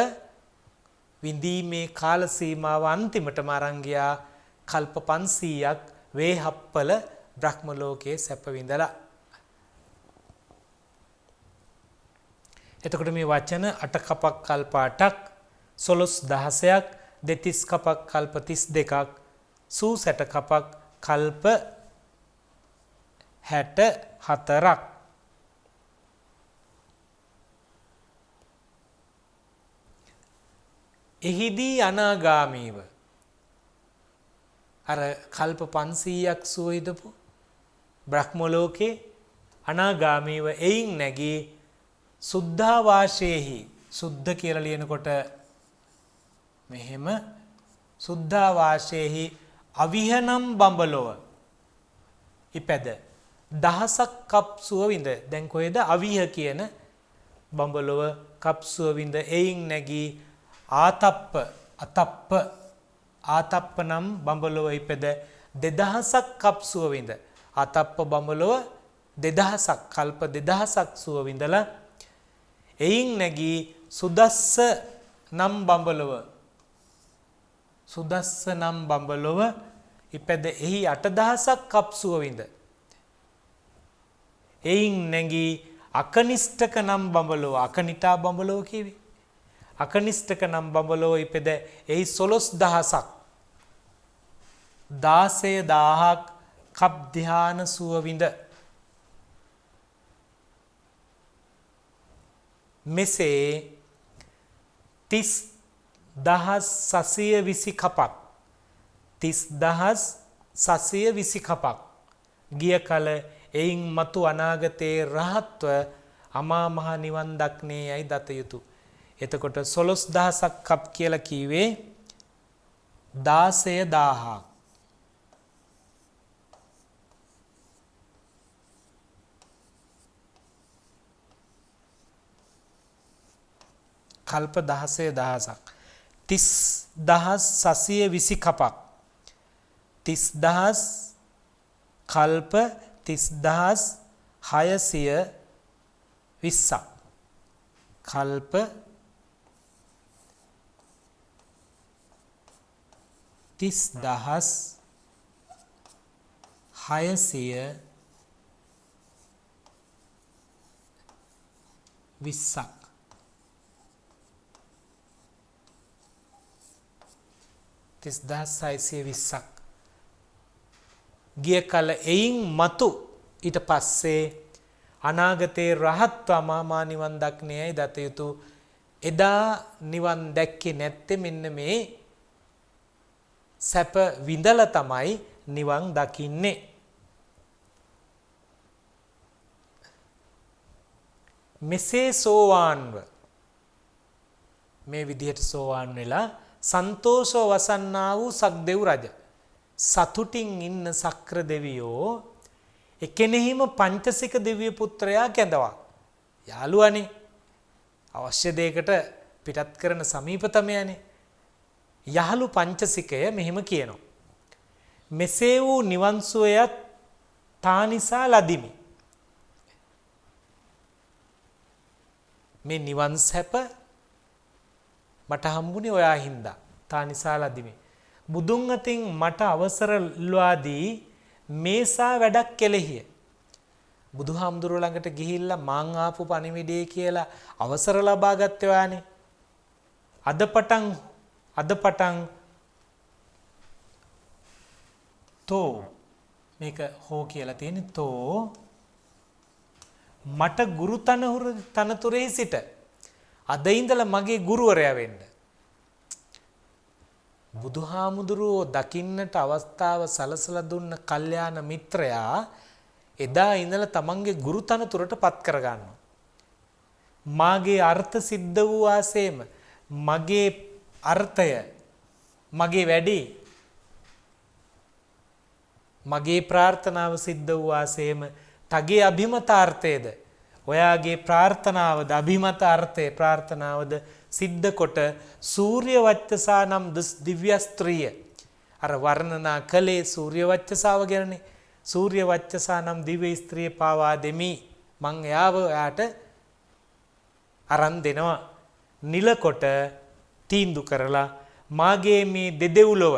විඳීමේ කාල සීමාව අන්තිමටම අරන් ගියා කල්ප 500ක් වේහප්පල බ්‍රහ්ම ලෝකයේ සැප විඳලා එතකොට මේ වචන 8 කපක් කල්ප 8ක් 16000ක් දෙතිස් කපක් කල්ප 32ක් සූසැට කපක් කල්ප 64ක් එහිදී අනාගාමීව අර කල්ප 500ක් සුවයිදපු බ්‍රහ්ම ලෝකේ අනාගාමීව එයින් නැගී සුද්ධාවාශේහි සුද්ධ කියලා ලියනකොට මෙහෙම සුද්ධාවාශේහි අවිහනම් බඹලොව ඉපැද දහසක් කප් සුවවින්ද දැන් කොහෙද අවිහ කියන බඹලොව කප් සුවවින්ද එයින් නැගී ආතප්ප නම් බඹලොව ඉපද 2000ක් කප් සුවවින්ද ආතප්ප බඹලොව 2000ක් කල්ප 2000ක් සුවවින්දලා එයින් නැගී සුදස්ස නම් බඹලොව ඉපැද එහි 8000ක් කප් සුවවින්ද එයින් නැගී අකනිෂ්ඨක නම් බඹලොව අකනිටා බඹලොව කියවේ අකනිෂ්ඨක නම් බඹලොව ඉපද එහි 16000ක් 16000ක් කප් ධ්‍යාන සුවවින්ද මෙසේ 30720 කපක් 30720 කපක් ගිය කල එයින් මතු අනාගතයේ රහත්ව අමා මහ නිවන් දක්නේ යයි දත යුතු. එතකොට 16000ක් කප් කියලා කීවේ 16000ක් කල්ප 16000ක් 30720 කපක් 30000 කල්ප 30620ක් කල්ප 30620ක් 30620ක් ගිය කල එයින් මතු ඊට පස්සේ අනාගතේ රහත් අමාමා නිවන් දක්නේයි දත යුතු. එදා නිවන් දැක්කේ නැත්තේ මෙන්න මේ සැප විඳලා තමයි නිවන් දකින්නේ. මෙසේ සෝවාන්ව මේ විදිහට සෝවාන් වෙලා සන්තෝෂව වසන්නා වූ සක්දෙව් රජ සතුටින් ඉන්න සක්‍ර දෙවියෝ එකෙනෙහිම පංචසික දිව්‍ය පුත්‍රයා කැඳවා. යාළුවනේ අවශ්‍ය දෙයකට පිටත් කරන සමීපතමයනේ. යහළු පංචසිකය මෙහෙම කියනවා. මෙසේ වූ නිවන් සුවයත් තානිසා ලදිමි. මේ නිවන් සැප මට හම්බුනේ ඔයා හින්දා තානිසා ලදිමි. බුදුන් අතින් මට අවසර ලවාදී මේසා වැඩක් කෙලෙහිය. බුදුහාමුදුරුවෝ ළඟට ගිහිල්ලා මාං ආපු පණිවිඩය කියලා අවසර ලබා ගත්තේ වානේ. අද පටන් තෝ මේක හෝ කියලා තියෙන්නේ තෝ මට ගුරු තනතුරේ සිට අද ඉඳලා මගේ ගුරුවරයා වෙන්න. බුදුහාමුදුරුවෝ දකින්නට අවස්ථාව සලසලා දුන්න කල්යාණ මිත්‍රයා එදා ඉඳලා තමන්ගේ ගුරු තනතුරට පත් කරගන්නවා. මාගේ අර්ථ සිද්ධ වූ ආසේම මගේ අර්ථය මගේ වැඩේ මගේ ප්‍රාර්ථනාව සිද්ධ වූ ආසේම තගේ අභිමතාර්ථයද ඔයාගේ ප්‍රාර්ථනාවද අභිමතාර්ථය ප්‍රාර්ථනාවද සිද්ධ කොට සූර්ය වච්චසා නම් දිව්‍ය ස්ත්‍රිය අර වර්ණනා කළේ සූර්ය වච්චසාව ගැනනේ. සූර්ය වච්චසා නම් දිව්‍ය ස්ත්‍රිය පාවා දෙමි මං එයාව එයාට අරන් දෙනවා. නිල කොට තීන්දු කරලා මාගේ මේ දෙදෙව්ලොව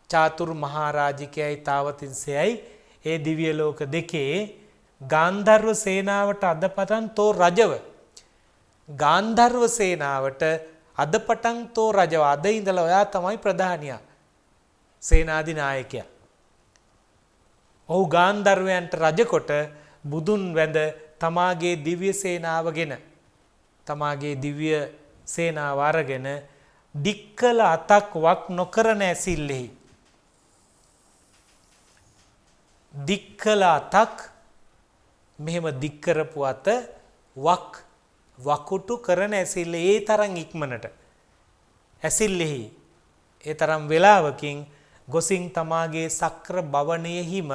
චාතුර් මහරජිකයයි තාවතින්සයයි ඒ දිව්‍ය ලෝක දෙකේ ගාන්ධර්ව සේනාවට අදපටන් තෝ රජව. ගාන්ධර්ව සේනාවට අදපටන් තෝ රජව. අද ඉඳලා ඔයා තමයි ප්‍රධානියා. සේනාධිනායකයා. ඔහු ගාන්ධර්වයන්ට රජකොට බුදුන් වැඳ තමාගේ දිව්‍ය සේනාවගෙන තමාගේ දිව්‍ය සේනාව අරගෙන දික්කල අතක් වක් නොකරන ඇසිල්ලෙහි දික්කල අතක් මෙහෙම දික් කරපු අත වකුටු කරන ඇසිල්ල ඒ තරම් ඉක්මනට ඇසිල්ලෙහි ඒ තරම් වෙලාවකින් ගොසින් තමාගේ සක්‍ර භවනයෙහිම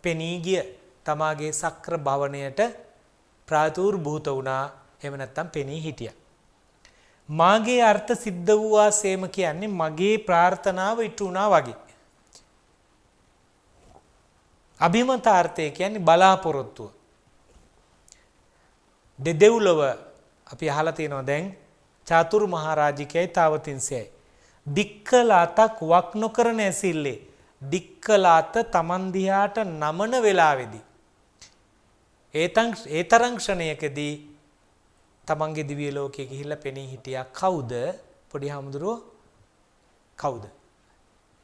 පෙනී ගිය තමාගේ සක්‍ර භවනයට ප්‍රාතුර්භූත වුණා. එහෙම නැත්නම් පෙනී හිටියා. මාගේ අර්ථ සිද්ධ වූවා සේම කියන්නේ මගේ ප්‍රාර්ථනාව ඉටු වුණා වගේ. අභිමතාර්ථය කියන්නේ බලාපොරොත්තුව. දෙදෙව්ලොව අපි අහලා තියෙනවා දැන් චාතුරු මහරජිකයයි තාවතින්සයයි. දික්කල අතක් වක් නොකරන ඇසිල්ලේ දික්කල අත තමන් දිහාට නමන වෙලාවේදී ඒ තරම් ක්ෂණයකදී තමන්ගේ දිව්‍ය ලෝකයේ ගිහිල්ලා පෙනී හිටියා. කවුද? පොඩි හාමුදුරුවෝ කවුද?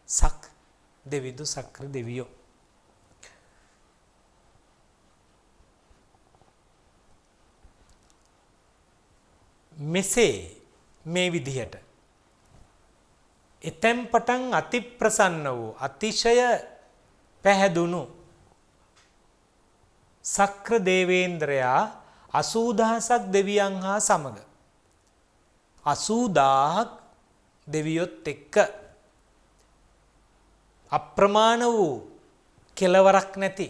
සක් දෙවිදු සක්‍ර දෙවියෝ. මෙසේ මේ විදිහට එතෙන් පටන් අති ප්‍රසන්න වූ අතිශය පැහැදුණු සක්‍ර දේවේන්ද්‍රයා 80000ක් දෙවියන් හා සමග 80000ක් දෙවියොත් එක්ක අප්‍රමාණ වූ කෙලවරක් නැති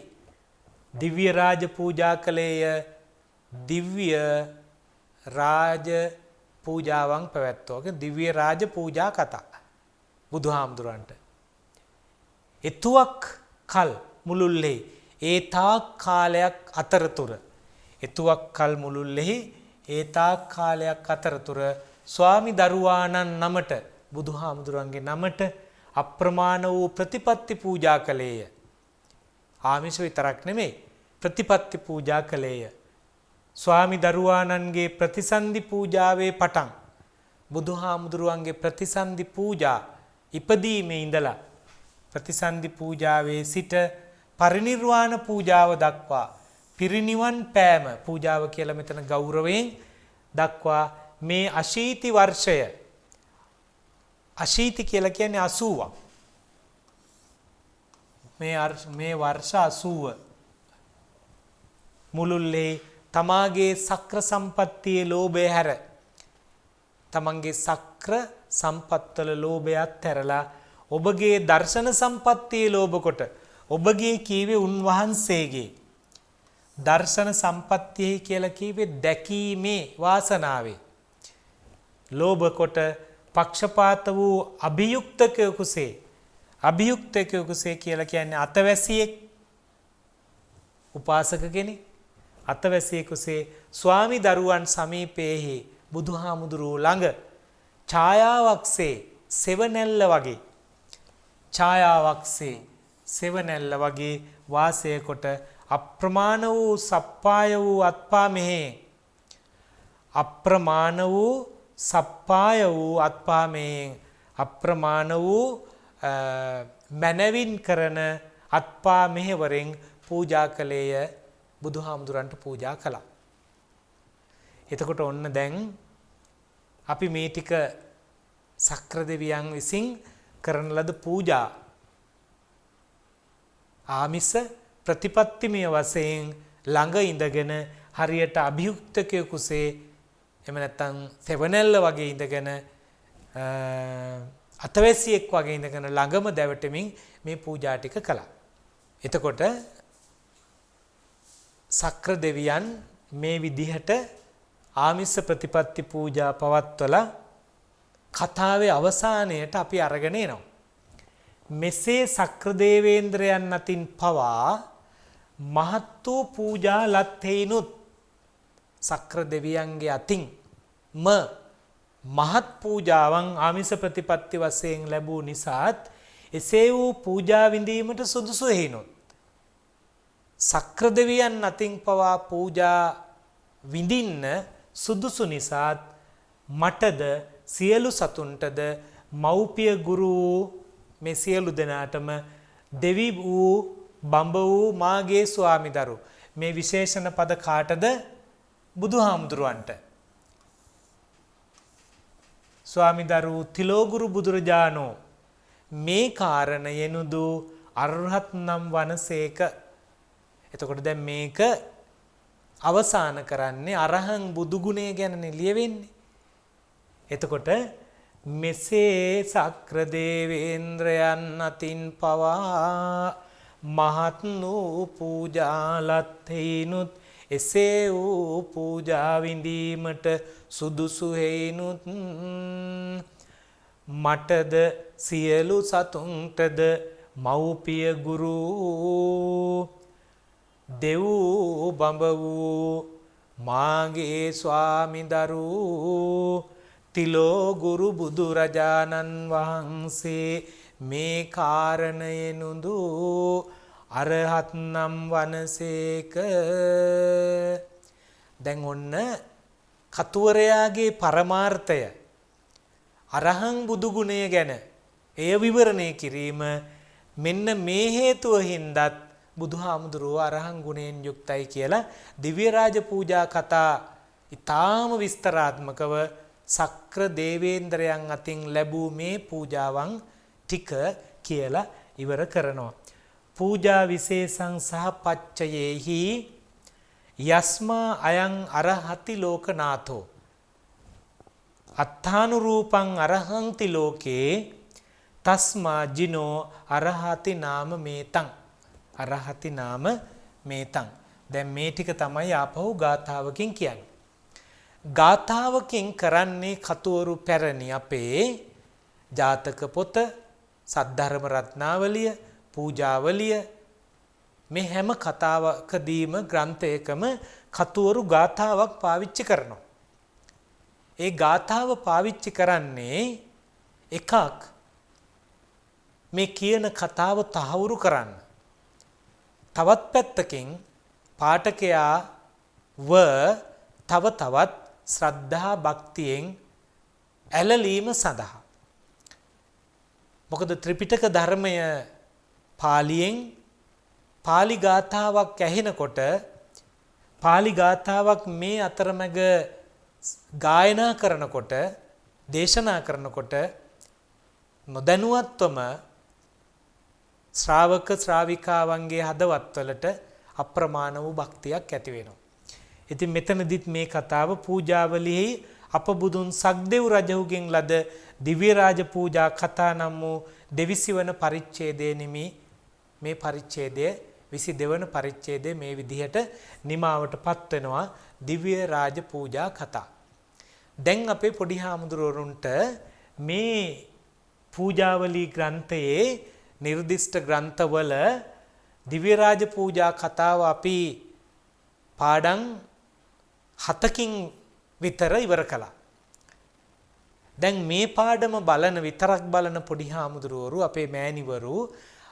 දිව්‍ය රාජ පූජා කළේය. දිව්‍ය රාජ පූජාවන් පැවැත්වුවා. දිව්‍ය රාජ පූජා කතා බුදුහාමුදුරන්ට එතුවක් කල් මුළුල්ලේ ඒ තාක් කාලයක් අතරතුර එතුවක් කල් මුළුල්ලෙහි ඒ තාක් කාලයක් අතරතුර ස්වාමි දරුවාණන් නමට බුදුහාමුදුරන්ගේ නමට අප්‍රමාණ වූ ප්‍රතිපත්ති පූජා කළේය. ආමිෂ විතරක් නෙමෙයි ප්‍රතිපත්ති පූජා කළේය. ස්වාමි දරුවාණන්ගේ ප්‍රතිසන්දි පූජාවේ පටන් බුදුහාමුදුරුවන්ගේ ප්‍රතිසන්දි පූජා ඉපදීමේ ඉඳලා ප්‍රතිසන්දි පූජාවේ සිට පරිනිර්වාණ පූජාව දක්වා පිරිනිවන් පෑම පූජාව කියලා මෙතන ගෞරවයෙන් දක්වා මේ අශීති වර්ෂය අශීති කියලා කියන්නේ 80ක් මේ වර්ෂ 80 මුළුල්ලේ තමාගේ සක්‍ර සම්පත්තියේ ලෝභය හැර තමන්ගේ සක්‍ර සම්පත්වල ලෝභයත් හැරලා ඔබගේ දර්ශන සම්පත්තියේ ලෝභ කොට ඔබගේ කීවේ උන්වහන්සේගේ දර්ශන සම්පත්තියයි කියලා කීවේ දැකීමේ වාසනාවේ ලෝභ කොට පක්ෂපාත වූ අභියුක්තකයෙකුසේ කියලා කියන්නේ අතවැසියෙක් උපාසක කෙනෙක් අතවැසියෙකුසේ ස්වාමි දරුවන් සමීපයේහි බුදුහාමුදුරුවෝ ළඟ ඡායාවක්සේ සෙවණැල්ල වගේ ඡායාවක්සේ සෙවණැල්ල වගේ වාසය කොට අප්‍රමාණ වූ සප්පාය වූ අත්පා මෙහි අප්‍රමාණ වූ සප්පාය වූ අත්පා මෙහි අප්‍රමාණ වූ මනවින් කරන අත්පා මෙහෙවරෙන් පූජා කළේය බුදුහාමුදුරන්ට පූජා කළා. එතකොට ඔන්න දැන් අපි මේ ටික සක්‍ර දෙවියන් විසින් කරන ලද පූජා ආමිස ප්‍රතිපත්තිමය වශයෙන් ළඟ ඉඳගෙන හරියට අභියුක්තකයෙකුසේ එහෙම නැත්නම් සෙවණැල්ල වගේ ඉඳගෙන අතවැසියෙක් වගේ ඉඳගෙන ළඟම දැවටමින් මේ පූජා ටික කළා. එතකොට සක්‍ර දෙවියන් මේ විදිහට ආමිස ප්‍රතිපත්ති පූජා පවත්වලා කතාවේ අවසානයට අපි අරගෙන එනවා. මෙසේ සක්‍ර දේවේන්ද්‍රයන් අතින් පවා මහත් වූ පූජා ලත්හෙයිනුත් සක්‍ර දෙවියන්ගේ අතින් මහත් පූජාවන් ආමිස ප්‍රතිපත්ති වශයෙන් ලැබූ නිසාත් එසේ වූ පූජා විඳීමට සුදුසු හේනොත් සක්‍ර දෙවියන් අතින් පවා පූජා විඳින්න සුදුසු නිසාත් මටද සියලු සතුන්ටද මව්පිය ගුරු මේ සියලු දෙනාටම දෙවි වූ බඹ වූ මාගේ ස්වාමිදරු මේ විශේෂණ පද කාටද බුදුහාමුදුරුවන්ට ස්වාමිදරු තිලෝගුරු බුදුරජාණෝ මේ කාරණයෙනුදු අරහත් නම් වනසේක. එතකොට දැන් මේක අවසාන කරන්නේ අරහං බුදු ගුණය ගැනනේ ලියවෙන්නේ. එතකොට මෙසේ සක්‍ර දේවේන්ද්‍රයන් අතින් පවා මහත් වූ පූජාලත් හේනුත් එසේ වූ පූජා විඳීමට සුදුසු හේනුත් මටද සියලු සතුන්ටද මව්පිය ගුරු දෙව් බඹ වූ මාගේ ස්වාමිදරු තිලෝ ගුරු බුදුරජාණන් වහන්සේ මේ කාරණයෙනුදු අරහත් නම් වනසේක. දැන් ඔන්න කතුවරයාගේ පරමාර්ථය අරහං බුදු ගුණය ගැන එය විවරණය කිරීම මෙන්න මේ හේතුව හින්දාත් බුදුහාමුදුරුවෝ අරහං ගුණයෙන් යුක්තයි කියලා දිව්‍ය රාජ පූජා කතා ඊටාම විස්තරාත්මකව සක්‍ර දේවේන්ද්‍රයන් අතින් ලැබූ මේ පූජාවන් ටික කියලා ඉවර කරනවා. පූජා විශේෂං සහ පච්චයේහි යස්මා අයං අරහති ලෝකනාථෝ අත්ථානුරූපං අරහන්ති ලෝකේ තස්මා ජිනෝ අරහති නාම මේතං අරහති නාම මේතං. දැන් මේ ටික තමයි ආපහු ගාථාවකින් කියන්නේ. ගාථාවකින් කරන්නේ කතුවරු පැරණි අපේ ජාතක පොත, සද්ධර්ම රත්නාවලිය, පූජාවලිය මේ හැම කතාවකදීම ග්‍රන්ථයකම කතුවරු ගාථාවක් පාවිච්චි කරනවා. ඒ ගාථාව පාවිච්චි කරන්නේ එකක් මේ කියන කතාව තහවුරු කරන්න. තවත් පැත්තකින් පාඨකයාව තව තවත් ශ්‍රද්ධා භක්තියෙන් ඇලලීම සඳහා. මොකද ත්‍රිපිටක ධර්මය පාලියෙන් පාලි ගාථාවක් ඇහෙනකොට පාලි ගාථාවක් මේ අතරමැග ගායනා කරනකොට දේශනා කරනකොට නොදැනුවත්වම ශ්‍රාවක ශ්‍රාවිකාවන්ගේ හදවත්වලට අප්‍රමාණ වූ භක්තියක් ඇති වෙනවා. ඉතින් මෙතනදිත් මේ කතාව පූජාවලියෙහි අප බුදුන් සක්දෙව් රජුගෙන් ලද දිව්‍ය රාජ පූජා කතා නම් වූ දෙවිසිවන පරිච්ඡේදයේ නිමි මේ පරිච්ඡේදය 22 වන පරිච්ඡේදයේ මේ විදිහට නිමාවටපත් වෙනවා දිව්‍ය රාජ පූජා කතා. දැන් අපේ පොඩි හාමුදුරුවරුන්ට මේ පූජාවලි ග්‍රන්ථයේ නිර්දිෂ්ඨ ග්‍රන්ථවල දිව්‍ය රාජ පූජා කතාව අපි පාඩම් 7කින් විතර ඉවර කළා. දැන් මේ පාඩම බලන විතරක් බලන පොඩි හාමුදුරුවරු අපේ මෑණිවරු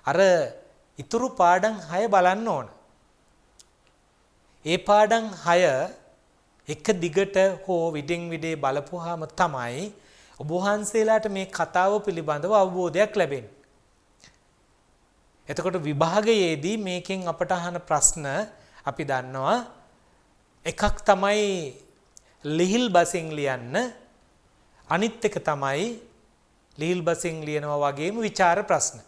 අර ඉතුරු පාඩම් 6 බලන්න ඕන. ඒ පාඩම් 6 එක දිගට හෝ විඩින් විඩේ බලපුවාම තමයි ඔබ වහන්සේලාට මේ කතාව පිළිබඳව අවබෝධයක් ලැබෙන්නේ. එතකොට විභාගයේදී මේකෙන් අපට අහන ප්‍රශ්න අපි දන්නවා එකක් තමයි ලිහිල් බසින් ලියන්න, අනිත් එක තමයි ලිහිල් බසින් ලියනවා වගේම විචාර ප්‍රශ්න.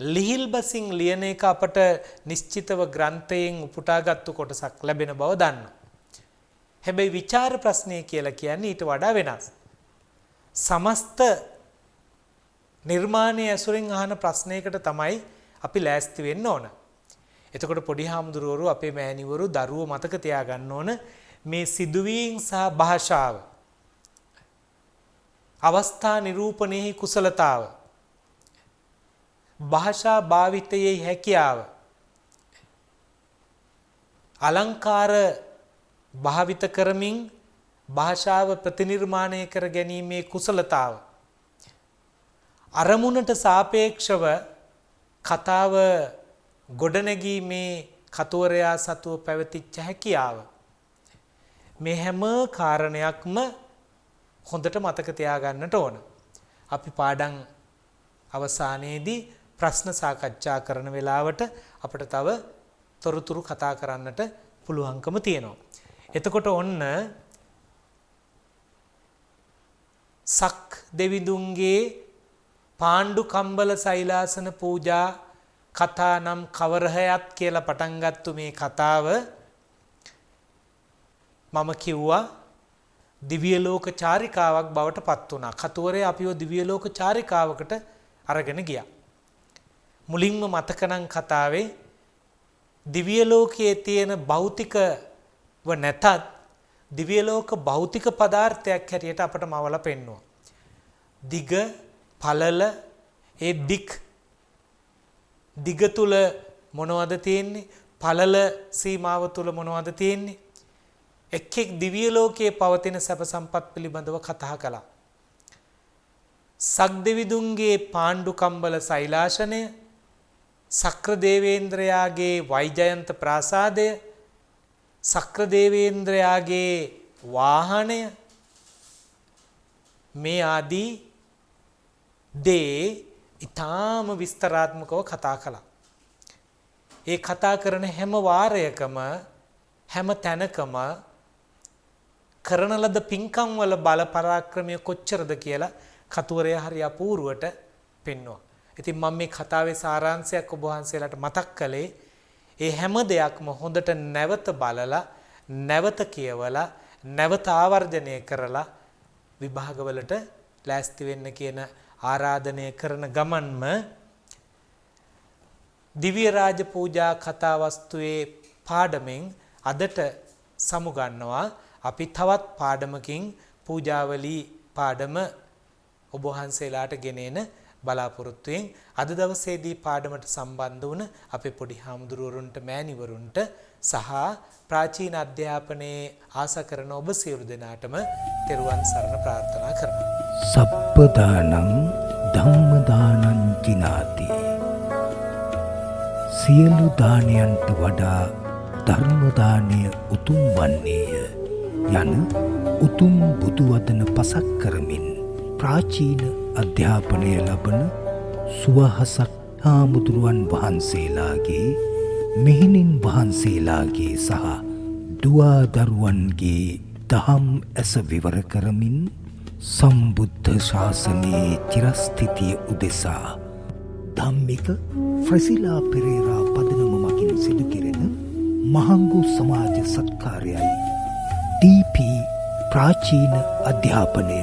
ලිහිල් බසින් ලියන එක අපට නිශ්චිතව ග්‍රන්ථයෙන් උපුටාගත්තු කොටසක් ලැබෙන බව දන්නවා. හැබැයි විචාර ප්‍රශ්නය කියලා කියන්නේ ඊට වඩා වෙනස්. සමස්ත නිර්මාණය ඇසුරින් අහන ප්‍රශ්නයකට තමයි අපි ලෑස්ති වෙන්න ඕන. එතකොට පොඩි හාමුදුරුවරු අපේ මෑණිවරු දරුවෝ මතක තියාගන්න ඕන මේ සිදුවීම් සහ භාෂාව, අවස්ථා නිරූපණයෙහි කුසලතාව, භාෂා භාවිතයේ හැකියාව, අලංකාර භාවිත කරමින් භාෂාව ප්‍රතිනිර්මාණය කර ගැනීමේ කුසලතාව, අරමුණට සාපේක්ෂව කතාව ගොඩනැගීමේ කතුවරයා සතුව පැවතිච්ච හැකියාව, මේ හැම කාරණයක්ම හොඳට මතක තියාගන්නට ඕන. අපි පාඩම් අවසානයේදී ප්‍රශ්න සාකච්ඡා කරන වෙලාවට අපිට තව තොරතුරු කතා කරන්නට පුළුවන්කම තියෙනවා. එතකොට ඔන්න සක් දෙවිඳුන්ගේ පාණ්ඩු කම්බල සෛලාසන පූජා කතා නම් කවරහයත් කියලා පටන් ගත්තු මේ කතාව මම කිව්වා දිව්‍ය ලෝක චාරිකාවක් බවට පත් වුණා. කතුවරයා අපිව දිව්‍ය ලෝක චාරිකාවකට අරගෙන ගියා. මුලින්ම මතක නම් කතාවේ දිව්‍ය ලෝකයේ තියෙන භෞතිකව නැතත් දිව්‍ය ලෝක භෞතික පදාර්ථයක් හැටියට අපට මවලා පෙන්වුවා. දිග පළල ඒ දිග තුල මොනවද තියෙන්නේ? පළල සීමාව තුල මොනවද තියෙන්නේ? එක් එක් දිව්‍ය ලෝකයේ පවතින සැප සම්පත් පිළිබඳව කතා කළා. සක්දෙවිඳුන්ගේ පාණ්ඩු කම්බල සෛලාසනය, සක්‍ර දේවේන්ද්‍රයාගේ වෛජයන්ත ප්‍රාසාදය, සක්‍ර දේවේන්ද්‍රයාගේ වාහනය, මේ ආදී දේ ඊටාම විස්තරාත්මකව කතා කළා. ඒ කතා කරන හැම වාරයකම හැම තැනකම කරන ලද පින්කම් වල බල පරාක්‍රමය කොච්චරද කියලා කතුවරයා හරි අපූර්වට පෙන්වුවා. ඉතින් මම මේ කතාවේ සාරාංශයක් ඔබ වහන්සේලාට මතක් කළේ ඒ හැම දෙයක්ම හොඳට නැවත බලලා, නැවත කියවලා, නැවත ආවර්ජනය කරලා විභාගවලට ලෑස්ති වෙන්න කියන ආරාධනය කරන ගමන්ම දිව්‍ය රාජ පූජා කතා වස්තුවේ පාඩමෙන් අදට සමුගන්නවා. අපි තවත් පාඩමකින් පූජාවලී පාඩම ඔබ වහන්සේලාට ගෙනෙන බලාපොරොත්තුවෙන් අද දවසේදී පාඩමට සම්බන්ධ වුණ අපේ පොඩි හාමුදුරුවරුන්ට, මෑණිවරුන්ට සහ ප්‍රාචීන අධ්‍යාපනයේ ආස කරන ඔබ සියලු දෙනාටම තෙරුවන් සරණ ප්‍රාර්ථනා කරනවා. සප්පදානං ධම්මදානං ජිනාති. සියලු දානයන්ට වඩා ධර්ම දානය උතුම් වන්නේය යන උතුම් බුදු වදන පසක් කරමින් ප්‍රාචීන අධ්‍යාපනය ලබන සුවහසක් හාමුදුරුවන් වහන්සේලාගේ, මෙහෙණින් වහන්සේලාගේ සහ දුවා දරුවන්ගේ දහම් ඇස විවර කරමින් සම්බුද්ධ ශාසනයේ චිරස්ථිතිය උදෙසා ධම්මික ෆ්‍රසිලා පෙරේරා පදනම මගින් සිදු කෙරෙන මහඟු සමාජ සත්කාරයයි ඩීපී ප්‍රාචීන අධ්‍යාපනය